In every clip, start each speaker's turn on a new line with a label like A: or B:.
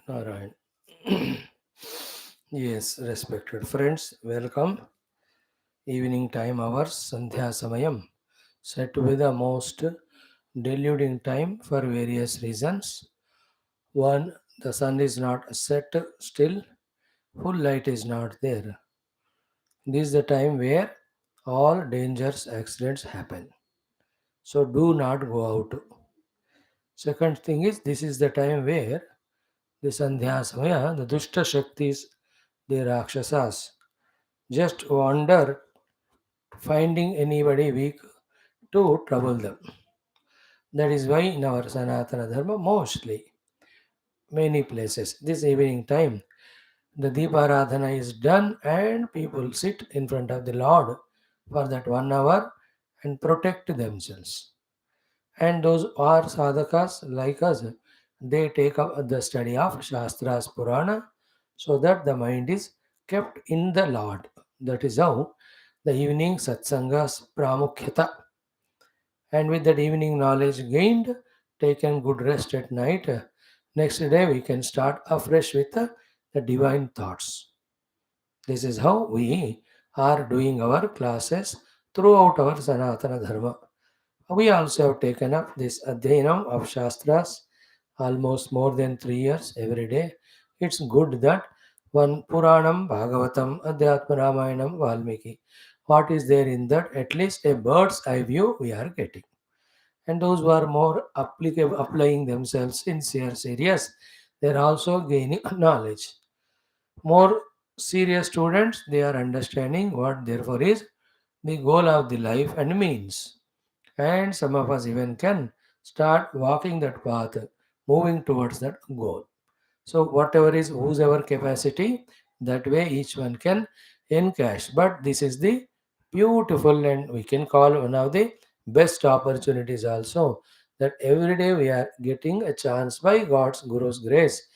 A: All right. Yes, respected friends, welcome. Evening time hours, Sandhya Samayam, said to be the most deluding time for various reasons. One, the sun is not set still, full light is not there. This is the time where all dangerous accidents happen. So do not go out. Second thing is, this is the time where the Sandhya Samaya, the Dushta Shaktis, the Rakshasas, just wander finding anybody weak to trouble them. That is why in our Sanatana Dharma, mostly, many places, this evening time, the Deeparadhana is done and people sit in front of the Lord for that 1 hour and protect themselves. And those who are sadhakas like us, they take up the study of Shastras Purana so that the mind is kept in the Lord. That is how the evening satsangas pramukhyata. And with that evening knowledge gained, taken good rest at night, next day we can start afresh with the divine thoughts. This is how we are doing our classes throughout our Sanatana Dharma. We also have taken up this Adhyanam of Shastras almost more than 3 years every day. It's good that one Puranam, Bhagavatam, Adhyatma Ramayanam, Valmiki. What is there in that? At least a bird's eye view we are getting. And those who are more applicable, applying themselves in serious, they are also gaining knowledge. More serious students, they are understanding what therefore is the goal of the life and means. And some of us even can start walking that path, moving towards that goal. So whatever is whosever capacity, that way each one can encash. But this is the beautiful and we can call one of the best opportunities also, that every day we are getting a chance by God's Guru's grace.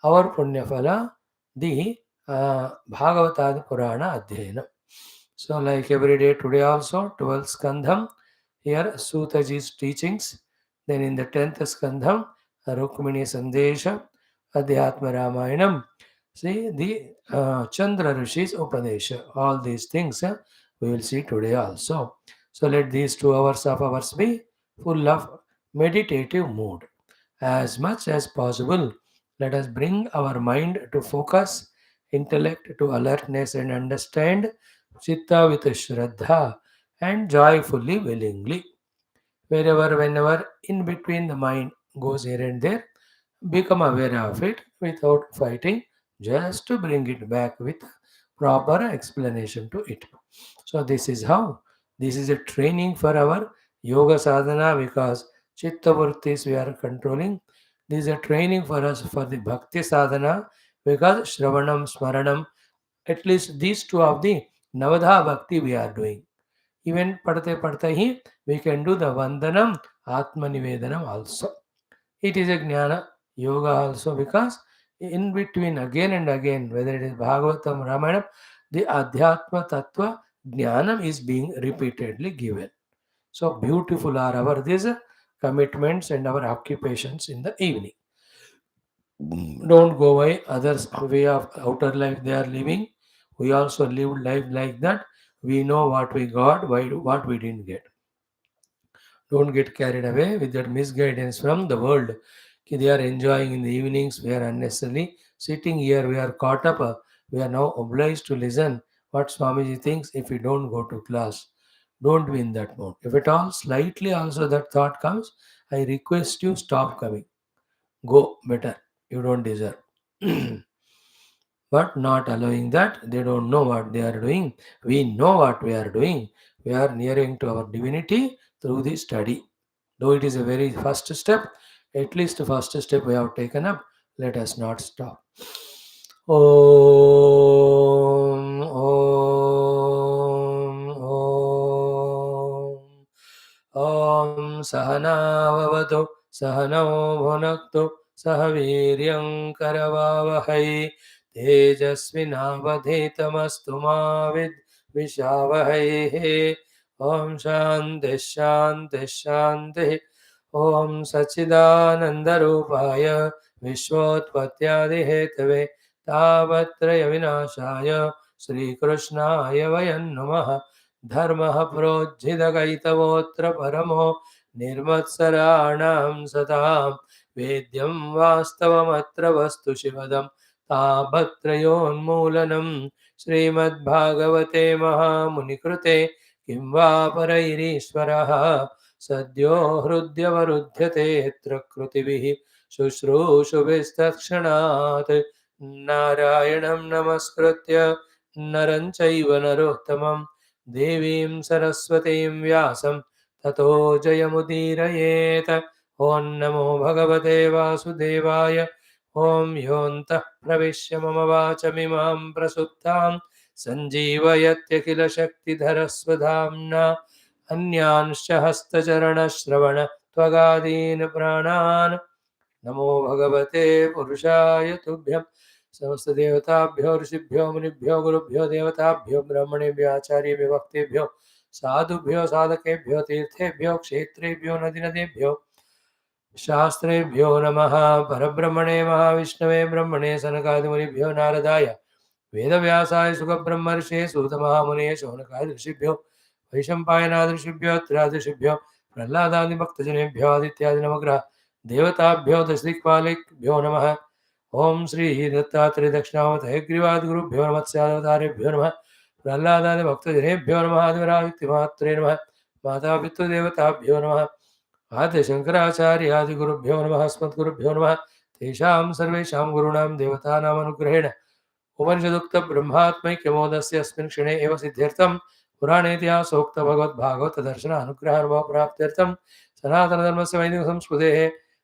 A: Our Punya Phala, the Bhagavatam Purana Adhyayana. So like every day today also, 12th Skandham, here Suthaji's teachings. Then in the 10th Skandham, Rukmini Sandesha, Adhyatma Ramayanam. See the Chandra Rishi's Upadesha. All these things we will see today also. So let these 2 hours of ours be full of meditative mood. As much as possible, let us bring our mind to focus, intellect to alertness and understand, chitta with shraddha and joyfully, willingly. Wherever, whenever, in between the mind goes here and there, become aware of it without fighting, just to bring it back with proper explanation to it. So this is how, this is a training for our yoga sadhana, because chitta vrittis we are controlling. This is a training for us for the bhakti sadhana, because shravanam, smaranam, at least these two of the navadha bhakti we are doing. Even padte padte hi, we can do the vandanam, atma nivedanam also. It is a jnana yoga also, because in between again and again, whether it is Bhagavatam, Ramayana, the Adhyatma Tattva jnanam is being repeatedly given. So beautiful are our these commitments and our occupations in the evening. Don't go by others' way of outer life they are living. We also live life like that. We know what we got, what we didn't get. Don't get carried away with that misguidance from the world. They are enjoying in the evenings. We are unnecessarily sitting here. We are caught up. We are now obliged to listen what Swamiji thinks if we don't go to class. Don't be in that mode. If at all, slightly also that thought comes, I request you stop coming. Go better. You don't deserve. But not allowing that, they don't know what they are doing. We know what we are doing. We are nearing to our divinity through the study. Though it is a very first step, at least the first step we have taken up. Let us not stop. Om, Om, Om. Om Sahanavavatu Sahanau Bhunaktu Sahaviryam Karavavahai Tejasvinavadhitamastu Mavid Vishavahai. Om Shanti Shanti Shanti. Om Sachidanandarupaya Vishwotpatyadihetave Tavatraya Vinashaya Sri Krishnaya Vayam Namaha. धर्मः प्रोज्झितकैतवोऽत्र परमो निर्मत्सराणां सतां वेद्यं वास्तवमत्र वस्तु शिवदं तापत्रयोन्मूलनं श्रीमद्भागवते महामुनिकृते किं वा परैरीश्वरः सद्यो हृद्यवरुध्यते यत्र कृतिभिः शुश्रूषुभिस्तत्क्षणात् नारायणं नमस्कृत्य नरं चैव नरोत्तमं देवीं सरस्वतीं व्यासं ततो जयमुदीरयेत्। ॐ नमो भगवते वासुदेवाय। ॐ योऽन्तः प्रविश्य मम वाचमिमां प्रसुप्तां सञ्जीवयत्यखिलशक्तिधरस्वधाम्ना अन्यांश्च हस्तचरणश्रवण त्वगादीन् प्राणान् नमो भगवते पुरुषाय तुभ्यं। समस्त देवताभ्यो ऋषिभ्यो मुनिभ्यो गुरुभ्यो देवताभ्यो ब्रह्मणेभ्यो आचार्येभ्यो भक्तेभ्यो साधुभ्यो साधकेभ्यो तीर्थेभ्यो क्षेत्रेभ्यो नदीनदेभ्यो शास्त्रेभ्यो नमः। परब्रह्मणे महाविष्णवे ब्रह्मणे सनकादिमुनिभ्यो नारदाय वेदव्यासाय सुखब्रह्मर्षे सूतमहामुने शौनकाय ऋषिभ्यो वैशम्पायनाद ऋषिभ्यो त्रादृषिभ्यो प्रह्लादादिभक्तजनेभ्यो आदित्यादिनवग्रह देवताभ्यो दशदिक्पालेभ्यो नमः। ओम श्री दत्तात्रेय दक्षिणामूर्त हयग्रीवादिगुरुभ्यो नमः। स्यावतारेभ्यो नमः। प्रह्लादादि भक्तजनेभ्यो नमः। आदिवरादित्यमात्रे नमः। माता पितृदेवताभ्यो नमः। आद्य शंकराचार्यादिगुरुभ्यो नमः। अस्मद्गुरुभ्यो नमः। तेषां सर्वेषां गुरूणां देवतानाम् अनुग्रहेण उपनिषदुक्त ब्रह्मात्मैक्यमोदस्य अस्मिन् क्षणे एव सिद्ध्यर्थं पुराणेतिहासोक्त भगवद्भागवत दर्शन अनुग्रहानुभव प्राप्त्यर्थं सनातनधर्मस्य वैदिक संस्कृतेः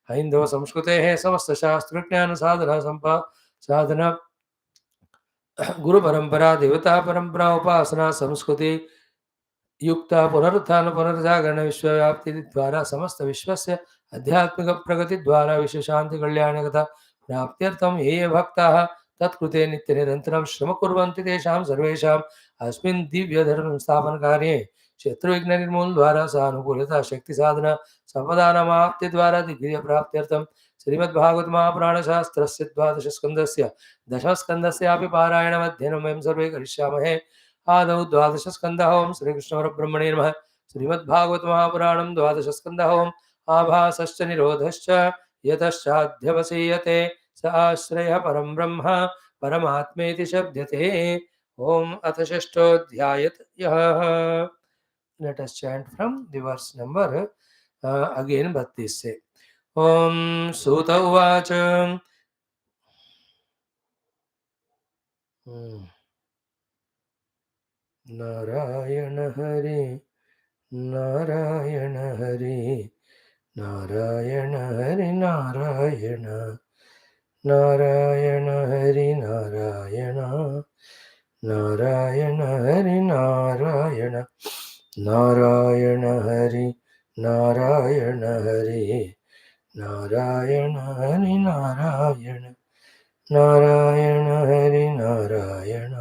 A: हैन्दव संस्कृतेः समस्त शास्त्र ज्ञान साधना साधना गुरु परंपरा देवता परंपरा उपासना संस्कृति युक्ता पुनरुत्थान पुनर्जागरण विश्वव्याप्ति द्वारा समस्त विश्वस्य आध्यात्मिक प्रगति द्वारा विश्व शांति कल्याणकथा प्राप्त्यर्थं ये ये भक्ताः तत्कृते नित्य निरन्तरं श्रम कुर्वन्ति तेषां सर्वेषाम् अस्मिन् दिव्य धर्म स्थापन कार्ये शत्रु विघ्न निर्मूलन द्वारा सानुकूलता शक्ति साधना संपदानामाप्ति द्वारा दिग्विजय प्राप्त्यर्थं श्रीमद्भागवत महापुराण शास्त्रस्य द्वादश स्कन्धस्य दशम स्कन्धस्यापि पारायणमध्ययनं वयं सर्वे करिष्यामहे। आदौ द्वादश स्कन्धः। ओं श्रीकृष्ण परब्रह्मणे नमः। श्रीमद्भागवत महापुराणं द्वादश स्कन्धः। ओं आभासश्च निरोधश्च यतश्चाध्यवसीयते स आश्रयः परं ब्रह्म परमात्मेति शब्दते। ओम अथ षष्ठोऽध्यायः। Let us chant from the verse number again 32 से। ओम सूत उवाच नारायण हरि नारायण हरि नारायण हरि नारायण नारायण हरि नारायण नारायण हरि नारायण नारायण हरि नारायण हरि नारायण हरि नारायण नारायण हरि नारायण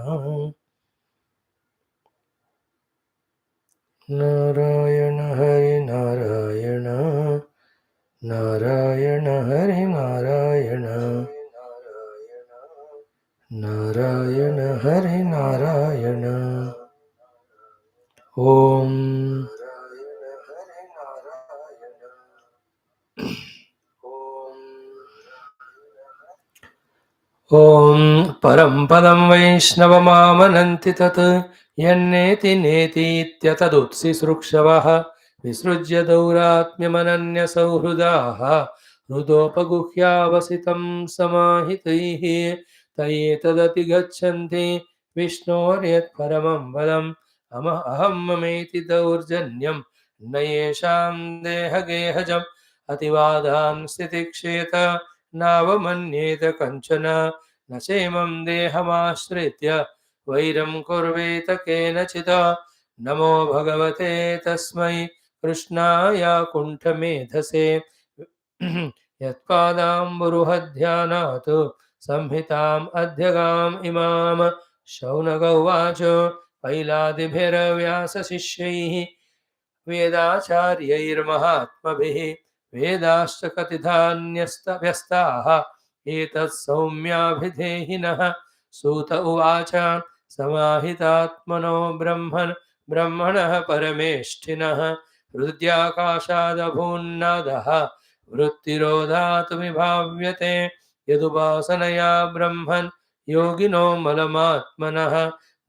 A: नारायण हरि नारायण नारायण हरि नारायण नारायण हरि नारायण ओम ओम परम पदम वैष्णवमामनन्ति तत् यन्नेति नेतीत्यतदुत्सिसृक्षवः विसृज्य दौरात्म्यमनन्यसौहृदाः हृदोपगुह्यावसितं समाहितैः तयेतदतिगच्छन्ति विष्णोर्यत्परमं पदम् अहं ममेति दौर्जन्यं न येषां देहगेहजम् अतिवादान् स्थितिक्षेत नावमन्येत कञ्चन न चैमं देहमाश्रित्य वैरं कुर्वेत केनचित् नमो भगवते तस्मै कृष्णाय कुण्ठमेधसे यत्पादाम्बुरुहध्यानात् संहिताम् अध्यगाम् इमाम् शौनक उवाच पैलादिभिर्व्यासशिष्यैः वेदाचार्यैर्महात्मभिः वेदाश्च कथितान्यस्तव्यस्ताः एतत् सौम्याभिधेहिनः सूत उवाच समाहितात्मनो ब्रह्मणः परमेष्ठिनः हृद्याकाशादभून्नादः वृत्तिरोधातुमिभाव्यते यदुपासनया ब्रह्मन् योगिनो मलमात्मनः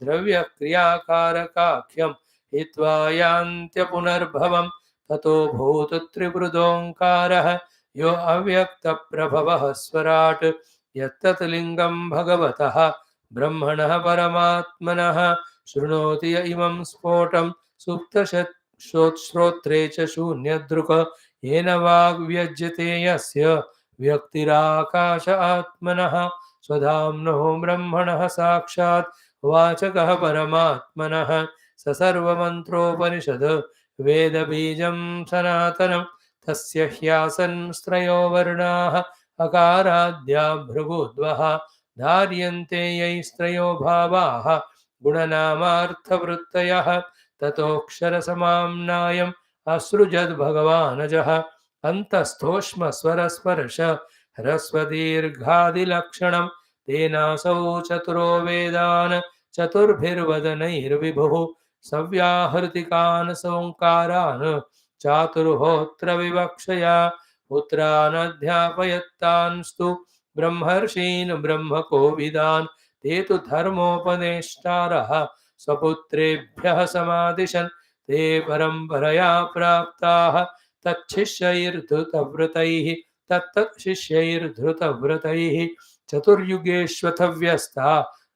A: द्रव्यक्रियाकारकाख्यं हित्वा यान्त्यपुनर्भवं ततो भूतत्रिवृदोङ्कारः यो अव्यक्तप्रभवः स्वराट् यत्तत् लिङ्गं भगवतः ब्रह्मणः परमात्मनः शृणोति य इमं स्फोटं सुप्तश्रोत्रे च शून्यदृक् येन वाग्व्यज्यते यस्य व्यक्तिराकाश आत्मनः स्वधाम्नो ब्रह्मणः साक्षात् वाचकः परमात्मनः स सर्वमन्त्रोपनिषद् वेदबीजं सनातनं तस्य ह्यासन् स्त्रयो वर्णाः अकाराद्या भृगुद्वः धार्यन्ते यैस्त्रयो भावाः गुणनामार्थवृत्तयः ततोऽक्षरसमाम्नायम् असृजद्भगवानजः अन्तस्थोष्मस्वरस्पर्श ह्रस्वदीर्घादिलक्षणं तेनासौ चतुरो वेदान् चतुर्भिर्वदनैर्विभुः सव्याहृतिकान् सोङ्कारान् चातुर्होत्र विवक्षया पुत्रानध्यापयत्तांस्तु ब्रह्मर्षीन् ब्रह्मकोविदान् ते तु धर्मोपदेष्टारः स्वपुत्रेभ्यः समादिशन् ते परम्परया प्राप्ताः तच्छिष्यैर्धृतव्रतैः तत्तच्छिष्यैर्धृतव्रतैः चतुर्युगेष्वथ व्यस्ता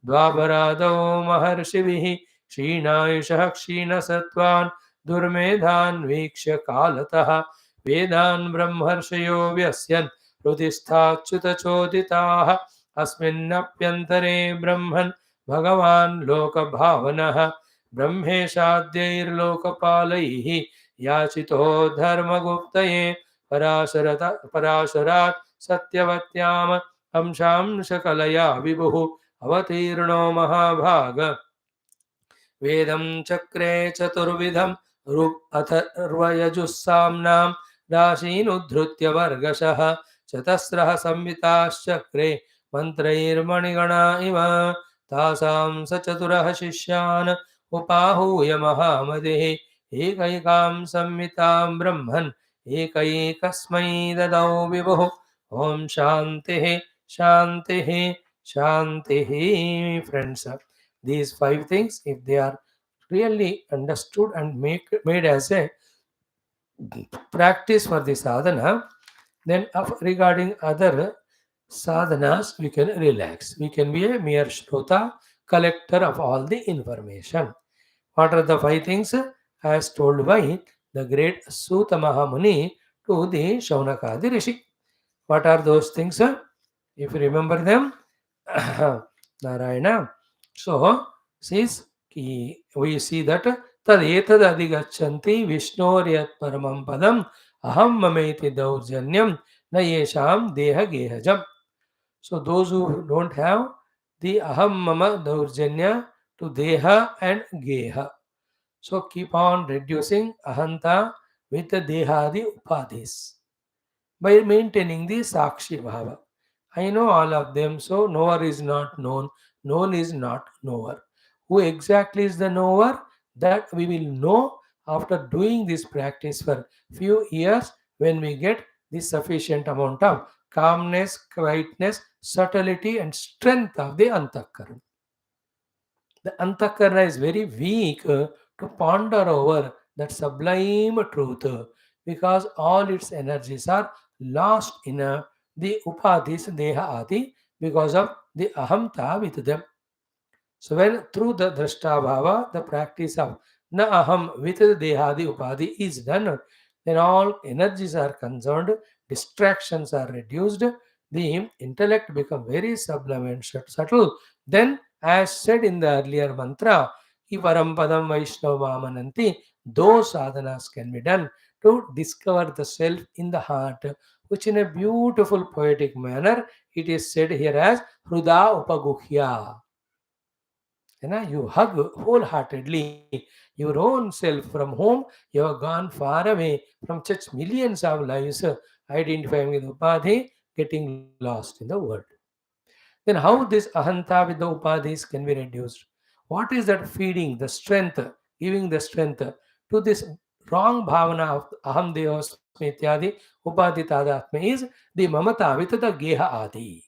A: द्वापरादौ महर्षिभिः क्षीणायुषः क्षीणसत्त्वान् दुर्मेधान् वीक्ष्य कालतः वेदान् ब्रह्मर्षयो व्यस्यन् हृदिस्थाच्युतचोदिताः अस्मिन्नप्यन्तरे ब्रह्मन् भगवान् लोकभावनः ब्रह्मेशाद्यैर्लोकपालैः याचितो धर्मगुप्तये पराशरात् सत्यवत्याम् अंशांशकलया विभुः अवतीर्णो महाभाग वेदं चक्रे चतुर्विधं अथर्वयजुस्साम्नां राशीनुद्धृत्य वर्गशः चतस्रः संहिताश्चक्रे मन्त्रैर्मणिगणा इव तासां स चतुरः शिष्यान् उपाहूय महामतिः एकैकां संहितां ब्रह्मन् एकैकस्मै ददौ विभुः ॐ शान्तिः शान्तिः शान्तिः. Friends, these five things, if they are really understood and made as a practice for the sadhana, then regarding other sadhanas, we can relax. We can be a mere shrota, collector of all the information. What are the five things? As told by the great Sutta Mahamuni to the Shaunaka the Rishi. What are those things? If you remember them, Narayana. So, says we see that tad etad adhigachanti vishnoryat paramam padam aham mameti daurjanyam na yesham deha gehajam. So, those who don't have the aham mama daurjanya to deha and geha. So, keep on reducing ahanta with the dehadi upadhis by maintaining the sakshi bhava. I know all of them, so knower is not known, known is not knower. Who exactly is the knower? That we will know after doing this practice for few years when we get the sufficient amount of calmness, quietness, subtlety and strength of the antakarana. The antakarana is very weak to ponder over that sublime truth because all its energies are lost in the upadhis deha adi because of the ahamta with them. So when through the drashtabhava, the practice of na aham with the dehadi upadhi is done, then all energies are concerned, distractions are reduced, the intellect become very sublime and subtle. Then, as said in the earlier mantra, Ki param padam Vaishnava Mamananti, those sadhanas can be done to discover the self in the heart, which in a beautiful poetic manner it is said here as Hruda Upaguhya. You hug wholeheartedly your own self from whom you have gone far away from such millions of lives, identifying with upadhi, getting lost in the world. Then how this ahanta with the upadhis can be reduced? What is that feeding, the strength, giving the strength to this wrong bhavana of aham devasmi ityadi upadhi tadatma is the mamata with the geha adi.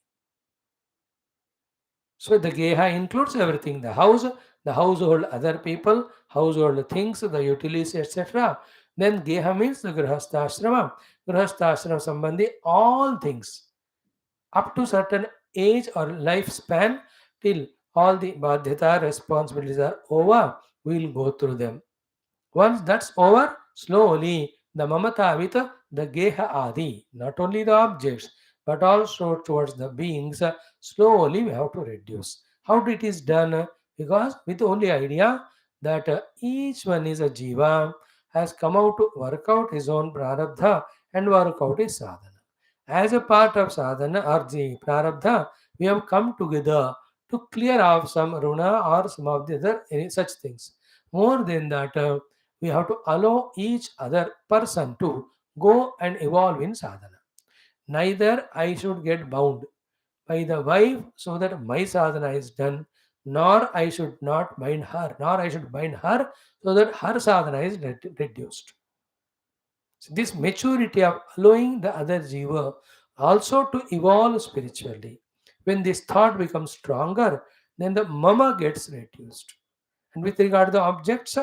A: So the geha includes everything: the household, other people, household things, the utilities, etc. Then geha means the grihastha ashrama sambandhi, all things up to certain age or lifespan till all the badhyata responsibilities are over, we will go through them. Once that's over, slowly the mamata with the geha adi, not only the objects, but also towards the beings, slowly we have to reduce. How it is done? Because with only idea that each one is a jiva, has come out to work out his own prarabdha and work out his sadhana. As a part of sadhana or the prarabdha, we have come together to clear off some runa or some of the other any such things. More than that, we have to allow each other person to go and evolve in sadhana. Neither I should get bound by the wife so that my sadhana is done, nor I should not bind her, nor I should bind her so that her sadhana is reduced. So this maturity of allowing the other jiva also to evolve spiritually. When this thought becomes stronger, then the mama gets reduced. And with regard to the objects,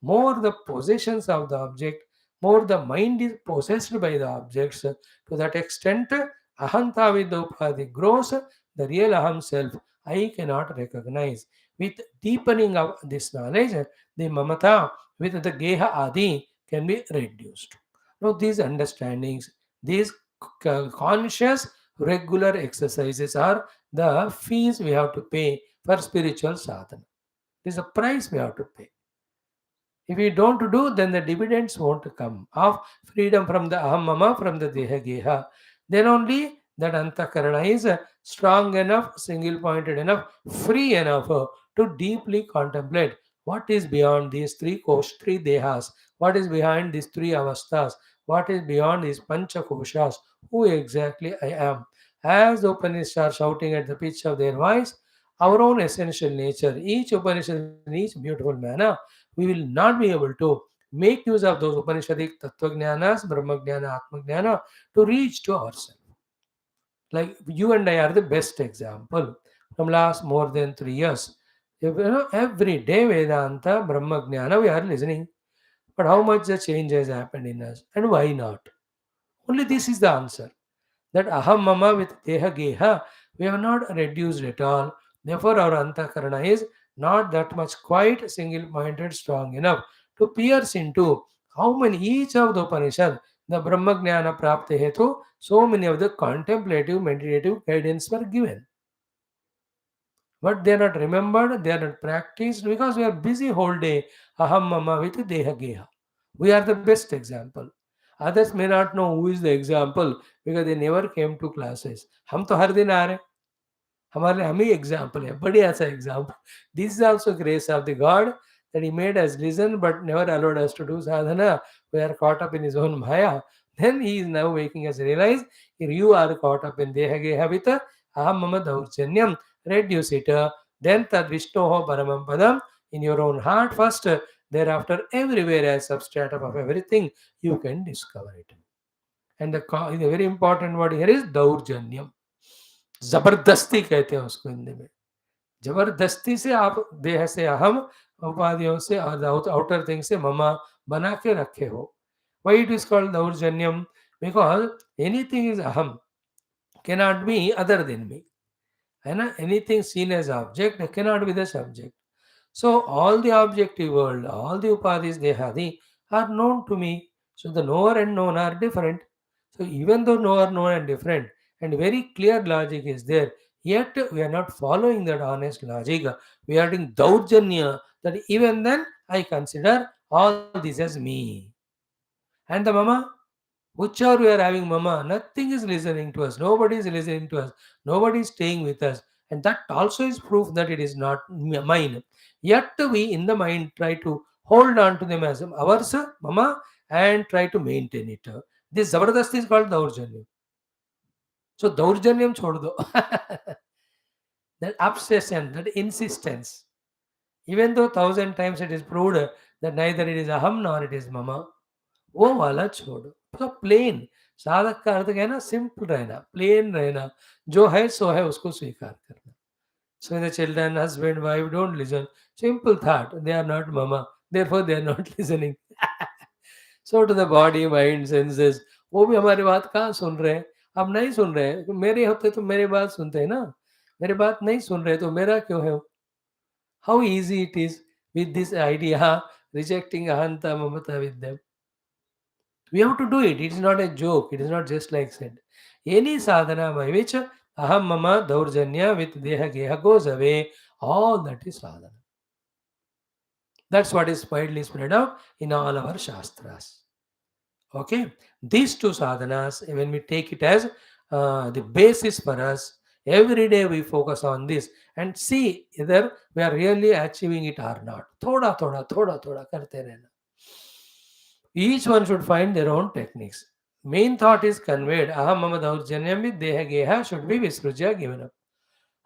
A: more the possessions of the object, more the mind is possessed by the objects. To that extent, ahanta with the upadhi grows, the real aham self I cannot recognize. With deepening of this knowledge, the mamata with the geha adi can be reduced. Now, these understandings, these conscious regular exercises are the fees we have to pay for spiritual sadhana. It is a price we have to pay. If we don't do, then the dividends won't come of freedom from the aham mama, from the deha geha. Then only that antakarana is strong enough, single pointed enough, free enough to deeply contemplate what is beyond these three dehas, what is behind these three avasthas, what is beyond these pancha koshas, who exactly I am. As the Upanishads are shouting at the pitch of their voice, our own essential nature, each Upanishad in each beautiful manner, we will not be able to make use of those Upanishadic Tattvajnanas, Brahmajnana, Atmajnana to reach to ourselves. Like you and I are the best example from last more than 3 years. Every day Vedanta, Brahmajnana, we are listening. But how much the change has happened in us and why not? Only this is the answer. That aham mama with deha geha, we have not reduced at all. Therefore, our antakarana is not that much quite single-pointed strong enough to pierce into how many each of the Upanishad, the Brahmajnana Prapti Hetu, so many of the contemplative, meditative guidance were given. But they are not remembered, they are not practiced because we are busy whole day. Aham mama with deha geha. We are the best example. Others may not know who is the example because they never came to classes. हम तो हर दिन आ रहे हैं. हमारे हम ही example है बढ़िया सा example this is also grace of the God that he made us listen but never allowed us to do sadhana. We are caught up in his own maya. Then he is now making us realize if you are caught up in deha geha with aham mama daurjanyam, reduce it. Then tad vishnoho paramam padam in your own heart first. Thereafter, everywhere as substratum of everything, you can discover it. And the very important word here is daurjanyam. जबरदस्ती कहते हैं उसको हिंदी में. जबरदस्ती से आप देह से अहम, उपाधियों से और आउटर थिंग से ममा बना के रखे हो. Why it is called daurjanyam? Because anything is aham, cannot be other than me. है ना? Anything seen as object cannot be the subject. So all the objective world, all the upadhis dehadi are known to me. So the knower and known are different. So even though knower, known and different, and very clear logic is there. Yet we are not following that honest logic. We are doing daurjanya, that even then I consider all this as me. And the mama, whichever we are having mama, nothing is listening to us. Nobody is listening to us. Nobody is staying with us. And that also is proof that it is not mine. Yet we in the mind try to hold on to them as ours, mama, and try to maintain it. This Zabardast is called Daurjanya. So Daurjanyam chhod do. That obsession, that insistence. Even though 1,000 times it is proved that neither it is aham nor it is mama, वो वाला छोड़ो. तो plane साधक का अर्थ क्या है ना, simple रहना, प्लेन रहना, जो है सो है उसको स्वीकार करना. So the children, husband, wife don't listen. Simple thought, they are not mama, therefore they are not listening. So to the body, mind, senses, वो भी हमारी बात कहाँ सुन रहे हैं. अब नहीं सुन रहे हैं. मेरे होते तो मेरी बात सुनते हैं ना. मेरी बात नहीं सुन रहे तो मेरा क्यों है? How easy it is with this idea, rejecting ahanta mamata with them. We have to do it. It is not a joke. It is not just like said. Any sadhana by which aham mama daurjanya with deha geha goes away, all that is sadhana. That's what is widely spread out in all our shastras. Okay, these two sadhanas, when we take it as the basis for us, every day we focus on this and see whether we are really achieving it or not. Thoda thoda thoda thoda karte rehna. Each one should find their own techniques. Main thought is conveyed. Aham mama daurjanyam with deha geha should be visrujya given up.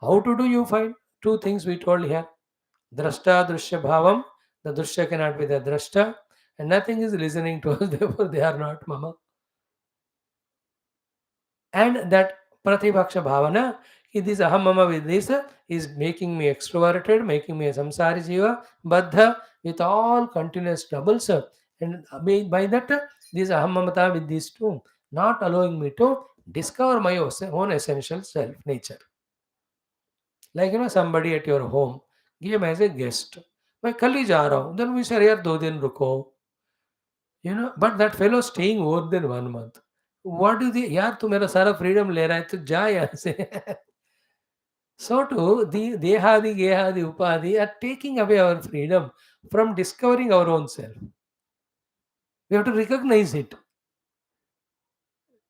A: How to do you find? Two things we told here. Drashta drushya bhavam. The drushya cannot be the drashta. And nothing is listening to us, therefore they are not mama. And that pratibhaksha bhavana, this aham mama with this is making me extroverted, making me a samsari jiva, baddha with all continuous troubles. And by that, this aham mamata with these two, not allowing me to discover my own essential self nature. Like somebody at your home came as a guest. मैं कल ही जा रहा हूँ. Then we say यार 2 दिन रुको. But that fellow staying more than 1 month. What do they? यार तू मेरा सारा freedom ले रहा है तो जा यहाँ से. So too, the Dehadi, Gehadi, Upadi are taking away our freedom from discovering our own self. We have to recognize it.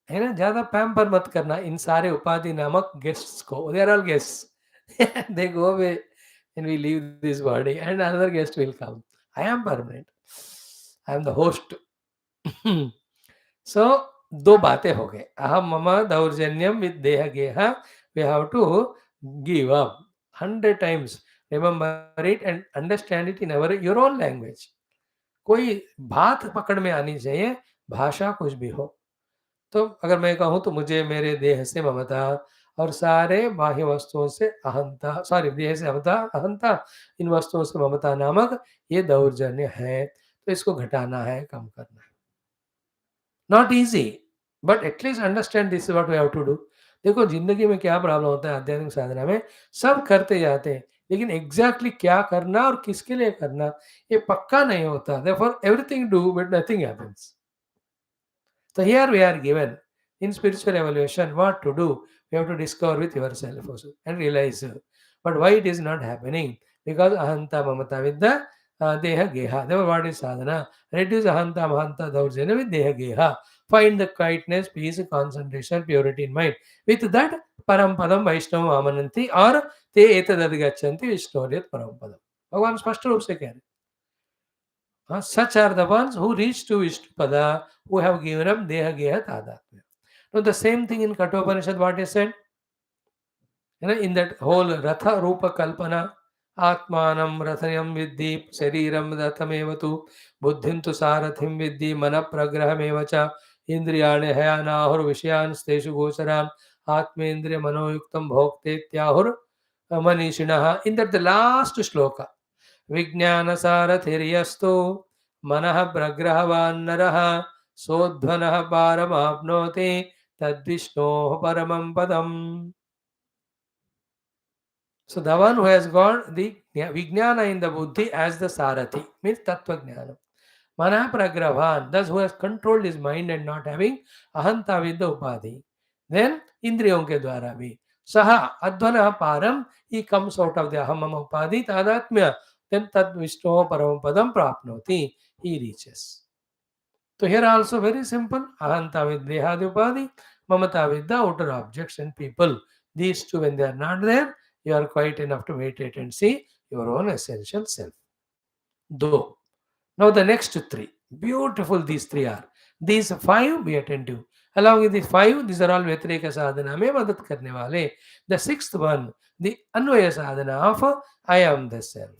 A: है ना, ज़्यादा पैम्पर मत करना इन सारे उपाधि नामक गेस्ट्स को. They are all guests. They go away and we leave this body and another guest will come. I am permanent. I am the host. So दो बातें हो गए. अहम मम दौर्जन्यम विद देह गेह. We have to give up 100 times. Remember it and understand it in your own language. कोई बात पकड़ में आनी चाहिए, भाषा कुछ भी हो. तो अगर मैं कहूँ तो मुझे मेरे देह से ममता और सारे बाह्य वस्तुओं से अहंता, देह से ममता, अहंता, इन वस्तुओं से ममता नामक ये दौर्जन्य है. तो इसको घटाना है, कम करना है. Not easy, but at least understand this is what we have to do. देखो जिंदगी में क्या प्रॉब्लम होता है आध्यात्मिक साधना में, सब करते जाते हैं लेकिन एग्जैक्टली क्या करना और किसके लिए करना ये पक्का नहीं होता. Therefore everything do but nothing happens. So here we are given in spiritual evaluation what to do. We have to discover with yourself also and realize. But why it is not happening? Because ahanta mamata with the deha geha. Therefore, what is sadhana? Reduce ahanta mahanta daurjanya with deha geha. Find the quietness, peace, concentration, purity in mind. With that, parampadam vaishnava amananti or te etadadgachanti vishnoryat parampadam. भगवान स्पष्ट रूप से कह रहे. Such are the ones who reach to Vishnupada, who have given up Deha Geha Tadatmya. Now the same thing in Kathopanishad, what is said? In that whole Ratha Rupa Kalpana, Atmanam Rathayam Vidhi, Sariram Dathamevatu, Buddhintu Sarathim Vidhi, Mana Pragrahamevacha, Indriyane Hayanahur Vishyan Steshu Gocharan, Atmendriya Manoyuktam Bhokte Tyahur Manishinaha. In that the last shloka, विज्ञान सारथिर्यस्तु मनः प्रग्रहवान् नरः सोध्वनः पारमाप्नोति तद्विष्णोः परमं पदम्. So the one who has got the Vijnana in the Buddhi as the Sarathi means Tattva Jnana. Mana Pragravan, thus who has controlled his mind and not having Ahanta with the Upadhi. Then इंद्रियों के द्वारा भी सह अध्वन पारम, he comes out of the aham mama upadhi tadatmya, then tad vishnu param padam prapnoti, he reaches. So here also very simple, ahanta with dehadi upadhi, mamata with the outer objects and people. These two, when they are not there, you are quite enough to meditate and see your own essential self. Though. Now the next three, beautiful these three are. These five, be attentive. Along with these five, these are all Vyatireka sadhana mein madat karne wale. The sixth one, the Anvaya sadhana of I am the self.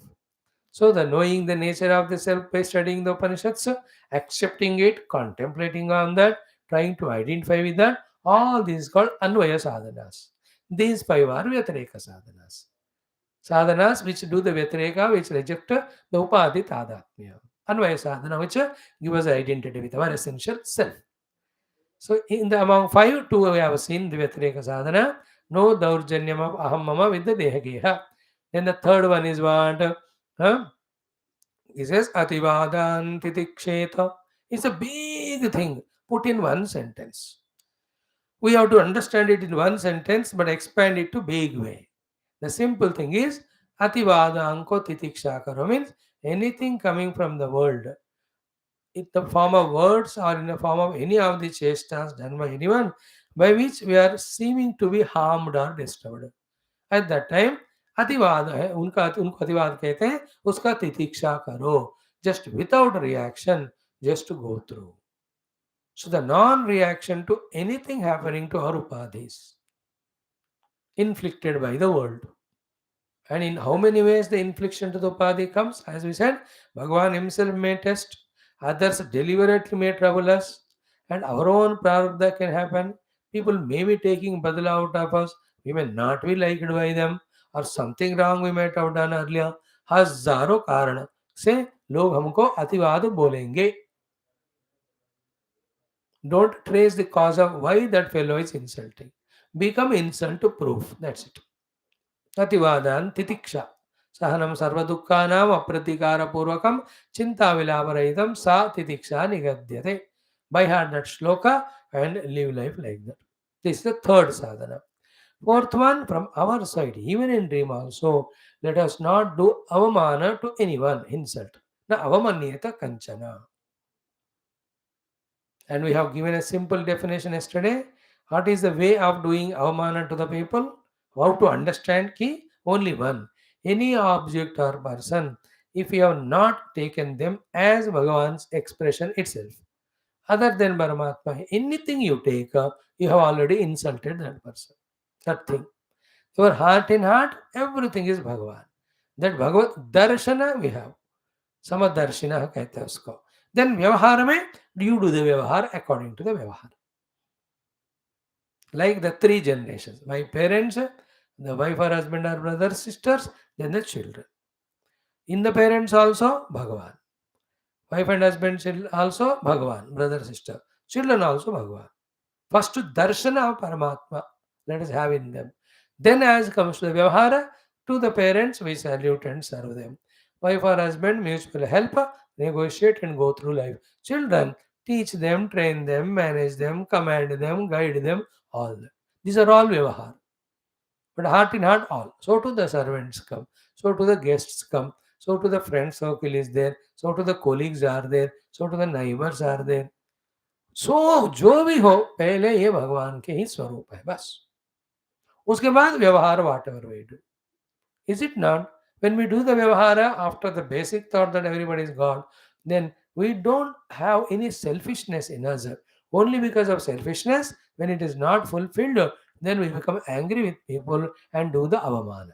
A: So the knowing the nature of the self by studying the Upanishads, accepting it, contemplating on that, trying to identify with that, all these called Anvaya sadhanas. These five are Vyatireka sadhanas. Sadhanas which do the Vyatireka, which reject the Upadhi Tadatmya. Anvaya sadhana, which give us identity with our essential self. So in the among five, two we have seen the Vyatireka sadhana, no daurjanyam of aham mama with the dehageha. Then the third one is what? Huh? He says ativadan titiksheta. It's a big thing put in one sentence. We have to understand it in one sentence but expand it to big way. The simple thing is ativada anko titiksha karo means anything coming from the world in the form of words or in the form of any of the chestas done by anyone by which we are seeming to be harmed or disturbed. At that time अतिवाद है उनका उनको अतिवाद कहते हैं उसका तितिक्षा करो just without reaction just to go through. So the non-reaction to anything happening to our upadhis inflicted by the world. And in how many ways the infliction to the upadhi comes? As we said, Bhagavan himself may test, others deliberately may trouble us, and our own prarabdha can happen. People may be taking badala out of us, we may not be liked by them, or something wrong we might have done earlier. हजारों कारण से लोग हमको अतिवाद बोलेंगे. Don't trace the cause of why that fellow is insulting. Become insult to proof. That's it. अतिवादान तितिक्षा सहनम सर्वदुःखानाम अप्रतिकारपूर्वकम चिंताविलापरहितम सा तितिक्षा निगद्यते. By heart that shloka and live life like that. This is the third sadhana. Fourth one, from our side, even in dream also, let us not do avamana to anyone, insult. Na avamanyeta kanchana. And we have given a simple definition yesterday. What is the way of doing avamana to the people? How to understand ki? Only one. Any object or person, if you have not taken them as Bhagavan's expression itself, other than Paramatma, anything you take, you have already insulted that person, that thing. Your heart in heart, everything is Bhagavan. That Bhagavat darshana we have. Samadarshina कहते हैं उसको. Then व्यवहार में you do the व्यवहार according to the व्यवहार. Like the three generations. My parents, the wife or husband or brothers, sisters, then the children. In the parents also, Bhagavan. Wife and husband also, Bhagavan, brother, sister. Children also, Bhagavan. First to darshana of Paramatma, let us have in them. Then as comes to the Vyavahara, to the parents we salute and serve them. Wife or husband, mutual help, negotiate and go through life. Children, teach them, train them, manage them, command them, guide them, all. These are all Vyavahara. But heart in heart, all. So to the servants come, so to the guests come, so to the friend circle is there, so to the colleagues are there, so to the neighbors are there. सो जो भी हो पहले ये भगवान के ही स्वरूप है बस. उसके बाद व्यवहार whatever we do. Is it not? when we do the vyavahara after the basic thought that everybody is God, then we don't have any selfishness in us. Only because of selfishness, when it is not fulfilled, then we become angry with people and do the avamana.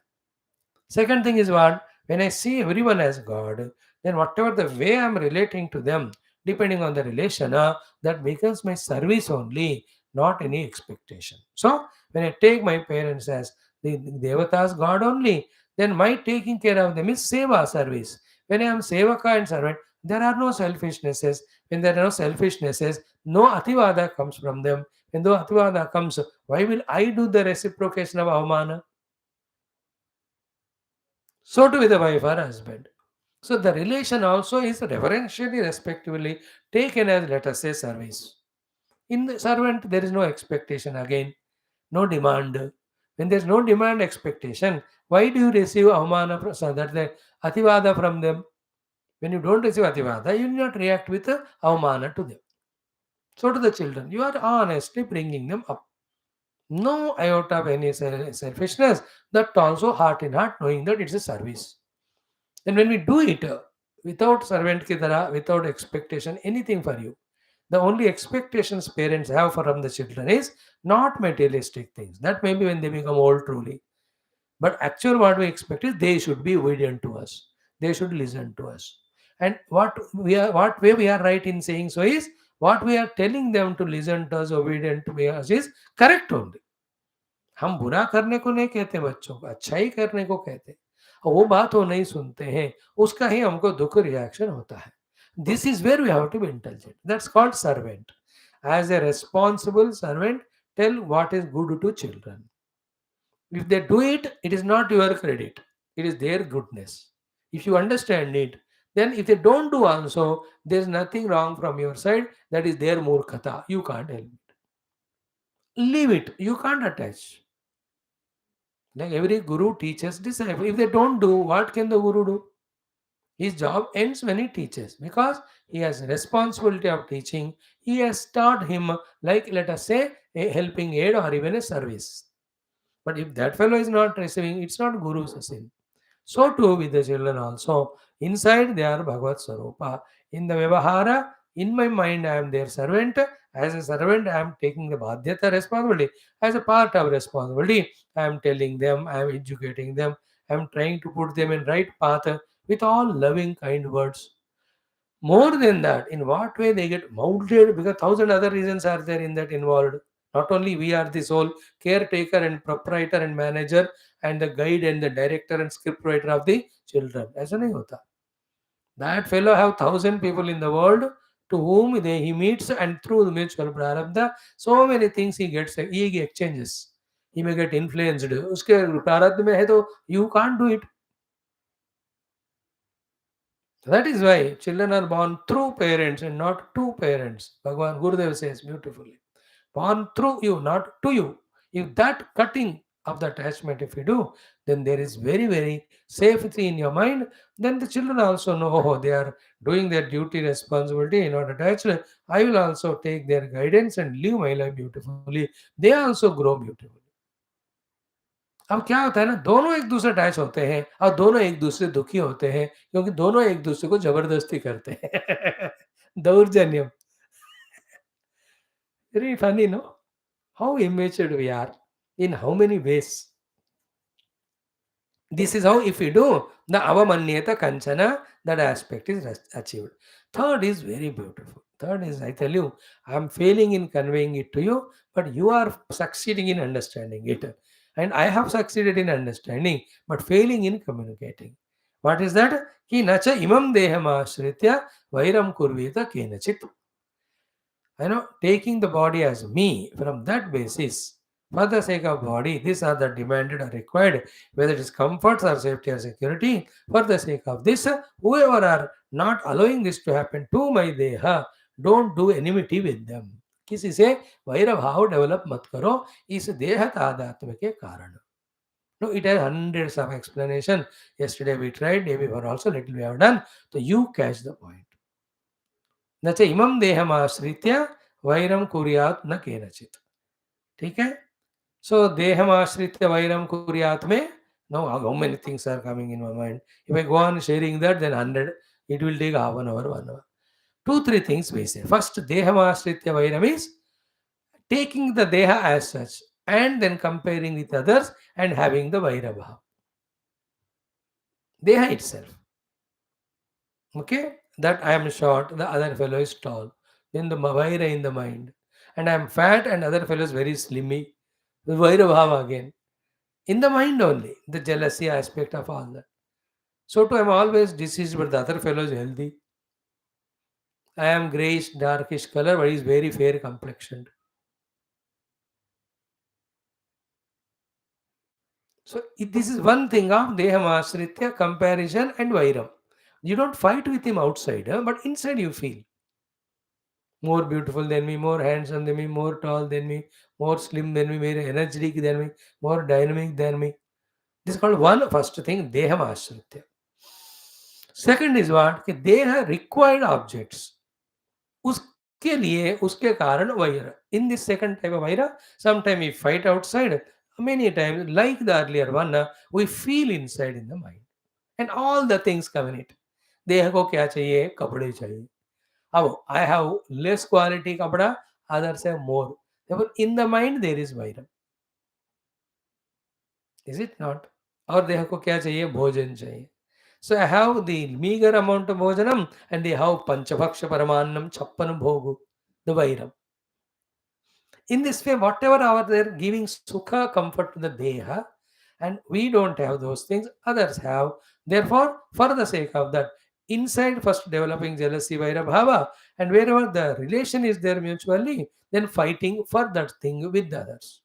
A: Second thing is what? When I see everyone as God, then whatever the way I'm relating to them, depending on the relation, that becomes my service only, not any expectation. So, when I take my parents as the Devatas God only, then my taking care of them is seva service. When I am sevaka and servant, there are no selfishnesses. When there are no selfishnesses, no ativada comes from them. When no ativada comes, why will I do the reciprocation of avamana? So too with the wife or husband. So the relation also is reverentially, respectively taken as, let us say, service. In the servant, there is no expectation again. no demand. When there's no demand expectation, why do you receive avmana, that the ativada from them? When you don't receive ativada, you will not react with avmana to them. So to the children, you are honestly bringing them up. No iota of any selfishness, that also heart in heart, knowing that it's a service. Then when we do it without servant ki tarah, without expectation, anything for you, the only expectations parents have from the children is not materialistic things. That may be when they become old truly. But actual what we expect is they should be obedient to us. They should listen to us. And what way we are right in saying so is what we are telling them to listen to us, obedient to us is correct only. हम बुरा करने को नहीं कहते बच्चों को, अच्छा ही करने को कहते। और वो बात वो नहीं सुनते हैं, उसका ही हमको दुःख रिएक्शन होता है। This is where we have to be intelligent. That's called servant. As a responsible servant, tell what is good to children. If they do it, it is not your credit. It is their goodness. If you understand it, then if they don't do also, there is nothing wrong from your side. That is their murkhata. You can't help it. Leave it. You can't attach. Like every guru teaches disciple. If they don't do, what can the guru do? His job ends when he teaches because he has responsibility of teaching. He has taught him, like let us say, a helping aid or even a service. But if that fellow is not receiving, it's not guru's sin. So too with the children also. Inside they are Bhagavad Sarupa. In the Vyavahara, in my mind I am their servant. As a servant, I am taking the Bhadyata responsibility. As a part of responsibility, I am telling them, I am educating them, I am trying to put them in right path with all loving kind words. More than that, in what way they get molded, because thousand other reasons are there in that involved. Not only we are the sole caretaker and proprietor and manager and the guide and the director and script writer of the children. ऐसा नहीं होता. That fellow have thousand people in the world to whom he meets, and through the mutual prarabdha, so many things he exchanges. He may get influenced. उसके प्रारब्ध में है तो you can't do it. That is why children are born through parents and not to parents. Bhagavan Gurudev says beautifully. Born through you, not to you. If that cutting of the attachment, if you do, then there is very, very safety in your mind. Then the children also know, oh, they are doing their duty, responsibility, not attached. I will also take their guidance and live my life beautifully. They also grow beautifully. अब क्या होता है ना, दोनों एक दूसरे attach होते हैं और दोनों एक दूसरे दुखी होते हैं क्योंकि दोनों एक दूसरे को जबरदस्ती करते हैं दौर्जन्य very funny no how immatured we are in how many ways this is how if you do the avamanyata kanchana that aspect is achieved. Third is very beautiful. Third is I tell you I am failing in conveying it to you, but you are succeeding in understanding it. And I have succeeded in understanding, but failing in communicating. What is that? Ki nacha imam deham ashritya vairam kurvita kenachit. Taking the body as me from that basis, for the sake of body, these are the demanded or required, whether it is comforts or safety or security. For the sake of this, whoever are not allowing this to happen to my deha, don't do enmity with them. किसी से वैर भाव develop मत करो इस देह तादात्म्य के कारण. No, it has hundreds of explanation. Yesterday we tried, day before also little we have done. So you catch the point. न च इमं देहमाश्रित्य वैरम कुर्यात् न केनचित्. ठीक है. So देहमाश्रित्य वैरम कुर्यात् में now how many things are coming in my mind. If I go on sharing that, then 100, it will take half an hour, 1 hour. 2-3 things we say. First, dehamashritya vairam is taking the deha as such and then comparing with others and having the vairabha. Deha itself. Okay? That I am short, the other fellow is tall. Then the vaira in the mind. And I am fat and other fellow is very slimmy. The vairabhava again. In the mind only, the jealousy aspect of all that. So too I am always diseased, but the other fellow is healthy. I am grayish, darkish color, but he is very fair complexioned. So this is one thing of Dehamasritya, comparison and Vairam. You don't fight with him outside, but inside you feel. more beautiful than me, more handsome than me, more tall than me, more slim than me, more energetic than me, more dynamic than me. This is called one first thing, Deham Ashritya. Second is what? कि देह required objects. उसके लिए उसके कारण vaira. In this second type of vaira, sometimes we fight outside. Many times, like the earlier one, we feel inside in the mind. And all the things come in it. देह को क्या चाहिए? कपड़े चाहिए. अब I have less quality कपड़ा, others have more. Therefore, in the mind there is vaira. Is it not? और देह को क्या चाहिए? भोजन चाहिए. So I have the meager amount of bhojanam and they have panchavaksha paramannam chappan bhogu, the vairam. In this way, whatever are there giving sukha, comfort to the deha, and we don't have those things, others have. Therefore, for the sake of that, inside first developing jealousy, vaira bhava, and wherever the relation is there mutually, then fighting for that thing with the others.